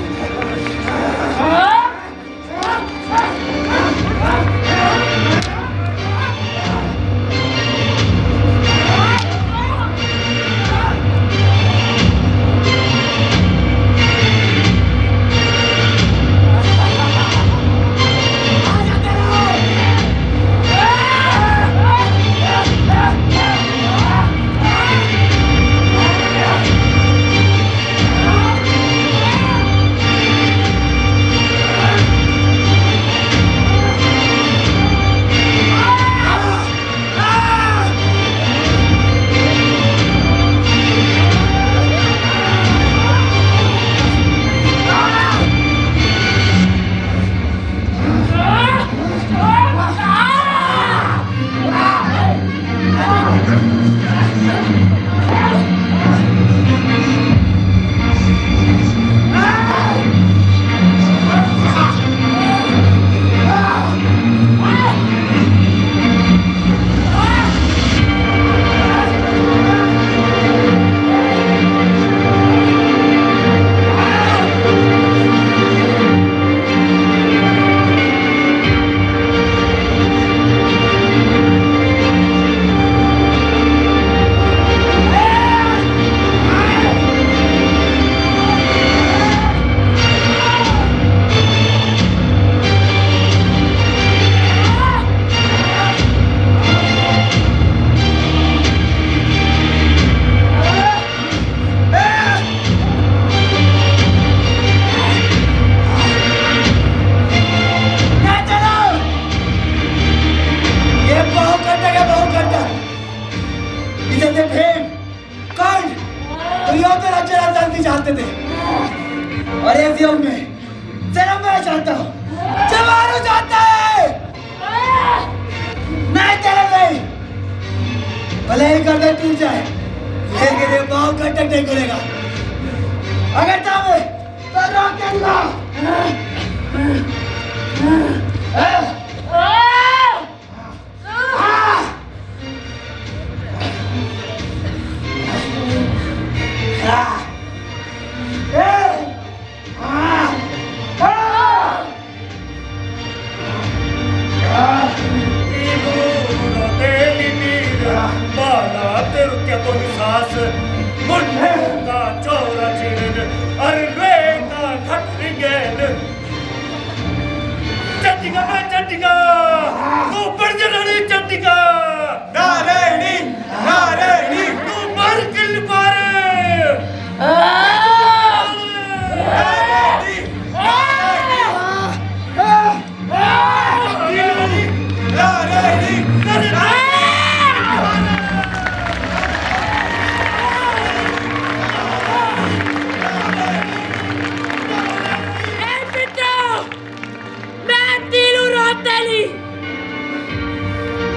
चाहते थे, और इस युग में सिर्फ मैं चाहता हूँ, जवारू चाहता है। नहीं चले नहीं, भले ही गर्दन टूट जाए, लेकिन ये पाँव का टक नहीं खुलेगा। अगर चाहे तो रोक दूंगा।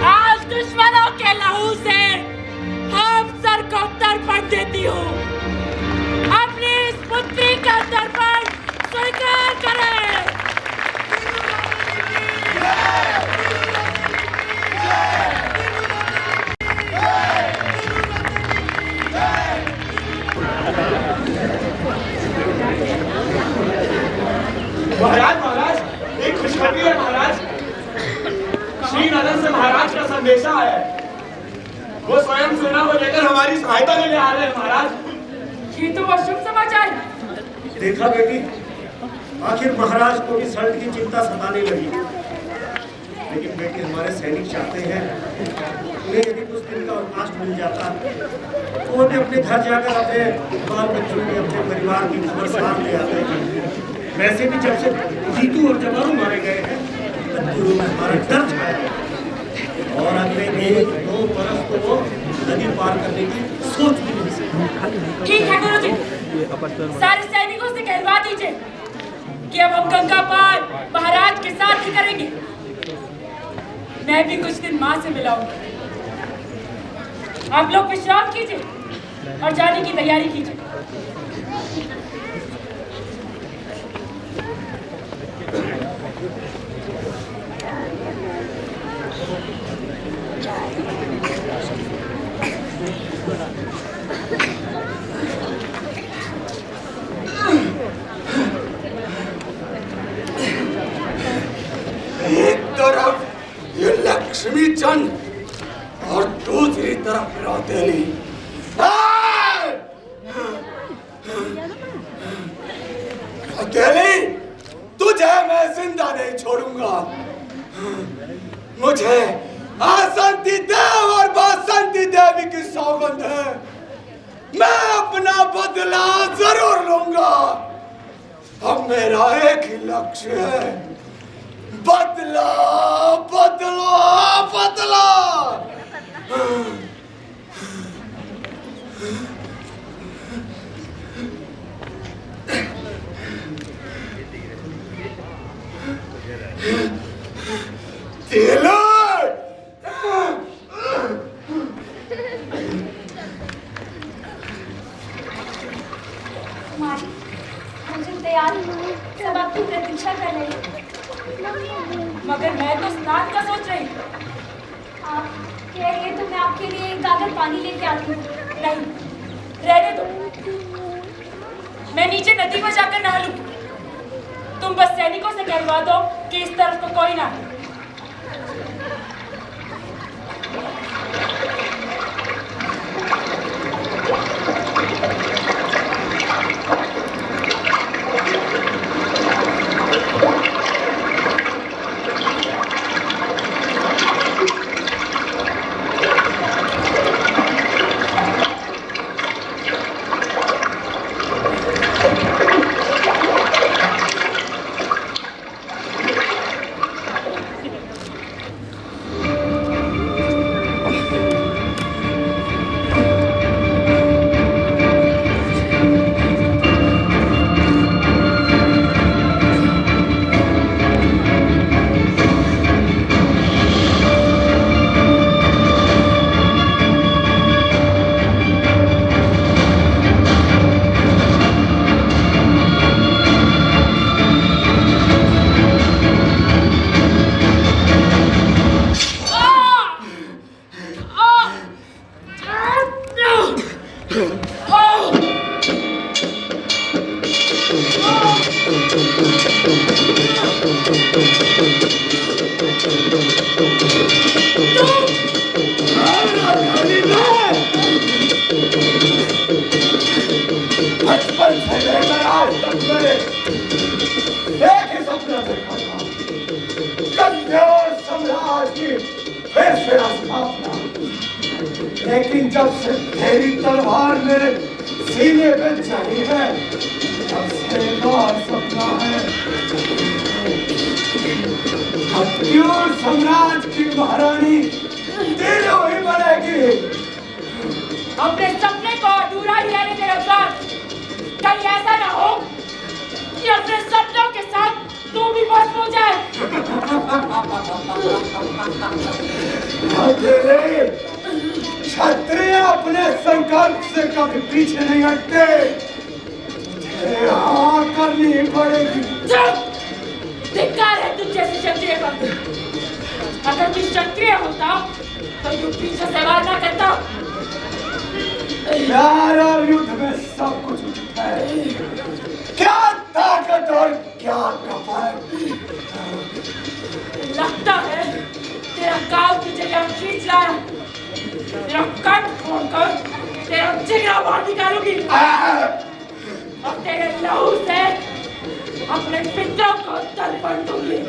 आज दुश्मनों के लहू से हम सर को तर्पण देती हूँ। अपनी इस पुत्री का तर्पण स्वीकार करें। महाराज, एक खुशखबरी है महाराज। श्रीनगर से महाराज का संदेशा है। वो स्वयं सेना को लेकर हमारी सहायता के लिए आ रहे हैं महाराज। ये तो शुभ समाचार है। देखा बेटी, आखिर महाराज को भी सल्ट की चिंता सताने लगी। लेकिन बेटे हमारे सैनिक चाहते हैं उन्हें यदि कुछ दिन का अवकाश मिल जाता तो वो भी अपने घर जाकर अपने बाल बच्चों की, अपने परिवार की खबर साथ ले आते हैं। वैसे भी जब से जीतू और जवारू मारे गए हैं तब गुरु में हमारा डर छाया है और अगले 1-2 बरस को वो नदी पार करने की सोच भी नहीं सकते। ठीक है गुरुजी, सारे सैनिकों से कहलवा दीजिए कि अब हम गंगा पार महाराज के साथ ही करेंगे। मैं भी कुछ दिन माँ से मिलाऊंगी। आप लोग विश्राम कीजिए और जाने की तैयारी कीजिए। एक तरफ ये लक्ष्मी चंद और दूसरी तरफ रौतेली। रौतेली, तुझे मैं जिंदा नहीं छोड़ूंगा। मुझे आसंती देव और बासंती देवी की सौगंध है, मैं अपना बदला जरूर लूंगा। अब मेरा एक ही लक्ष्य है, बदला बदला बदला। तैयार सब आपकी प्रतीक्षा कर रहे हैं। मगर मैं तो स्नान का सोच रही। आप कह रही तो मैं आपके लिए एक गागर पानी लेके आती हूँ। नहीं, रहने दो, मैं नीचे नदी में जाकर नहा लूंगी। तुम बस सैनिकों से कहलवा दो कि इस तरफ को कोई ना। बचपन से लेकर आज तक मैंने एक ही सपना देखा था, कन्या और सम्राट की फिर से स्थापना। लेकिन जब से तेरी तलवार मेरे सीने पे चढ़ी है, तब से एक और सपना है। अब सम्राट की महारानी तीनों ही बनेगी। अपने सपने को अधूरा ही रहने दे रफ्तार। कहीं ऐसा ना हो कि अपने सपनों के साथ तू भी भस्म हो जाए। क्षत्रिय अपने संकल्प से कभी पीछे नहीं हटते। हाँ करनी पड़ेगी। धिक्कार है तुझ जैसे क्षत्रिय पर। अगर तू क्षत्रिय होता तो तू पीछे से वार ना करता। प्यार और युद्ध में सब कुछ है, क्या ताकत और क्या कपट। लगता है तेरा काल तुझे यहाँ खींच लाया। तेरा कंठ फोड़कर तेरा जिगरा बाहर निकालूंगी और तेरे लहू से अपने पितरों को तर्पण दूंगी।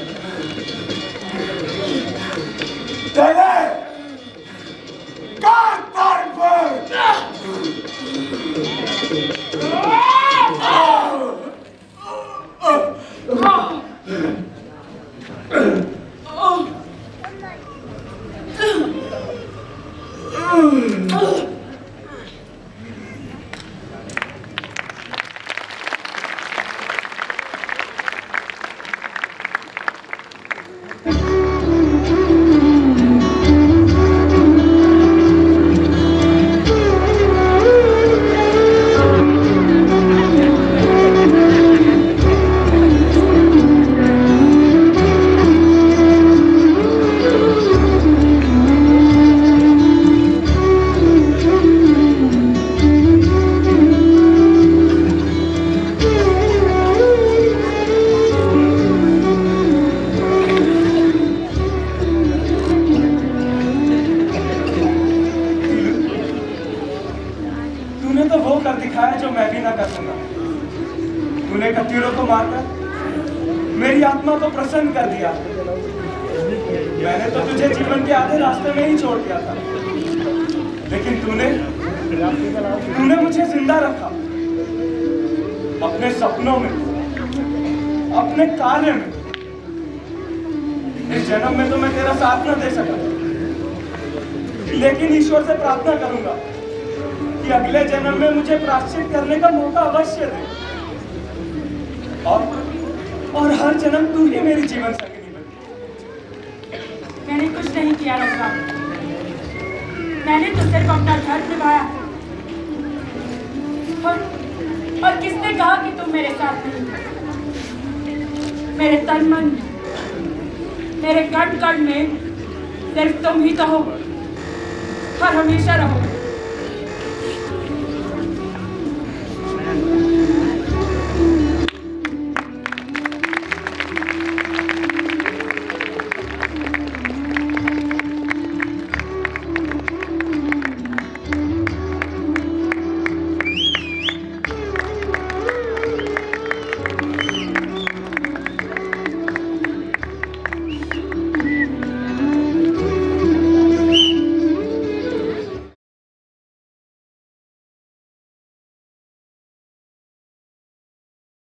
तूने कतीरों को मारकर मेरी आत्मा को प्रसन्न कर दिया। मैंने तो तुझे जीवन के आधे रास्ते में ही छोड़ दिया था, लेकिन तूने मुझे जिंदा रखा। अपने सपनों में, अपने कार्य में। इस जन्म में तो मैं तेरा साथ न दे सका, लेकिन ईश्वर से प्रार्थना करूंगा कि अगले जन्म में मुझे प्रायश्चित करने का मौका अवश्य दे, और हर जन्म तू ही मेरी जीवन संगिनी बने। मैंने कुछ नहीं किया रघुराम, मैंने तो सिर्फ अपना धर्म निभाया। और किसने कहा कि तुम मेरे साथ नहीं? मेरे तन मन, मेरे कण कण में सिर्फ तुम ही तो हो और हमेशा रहो।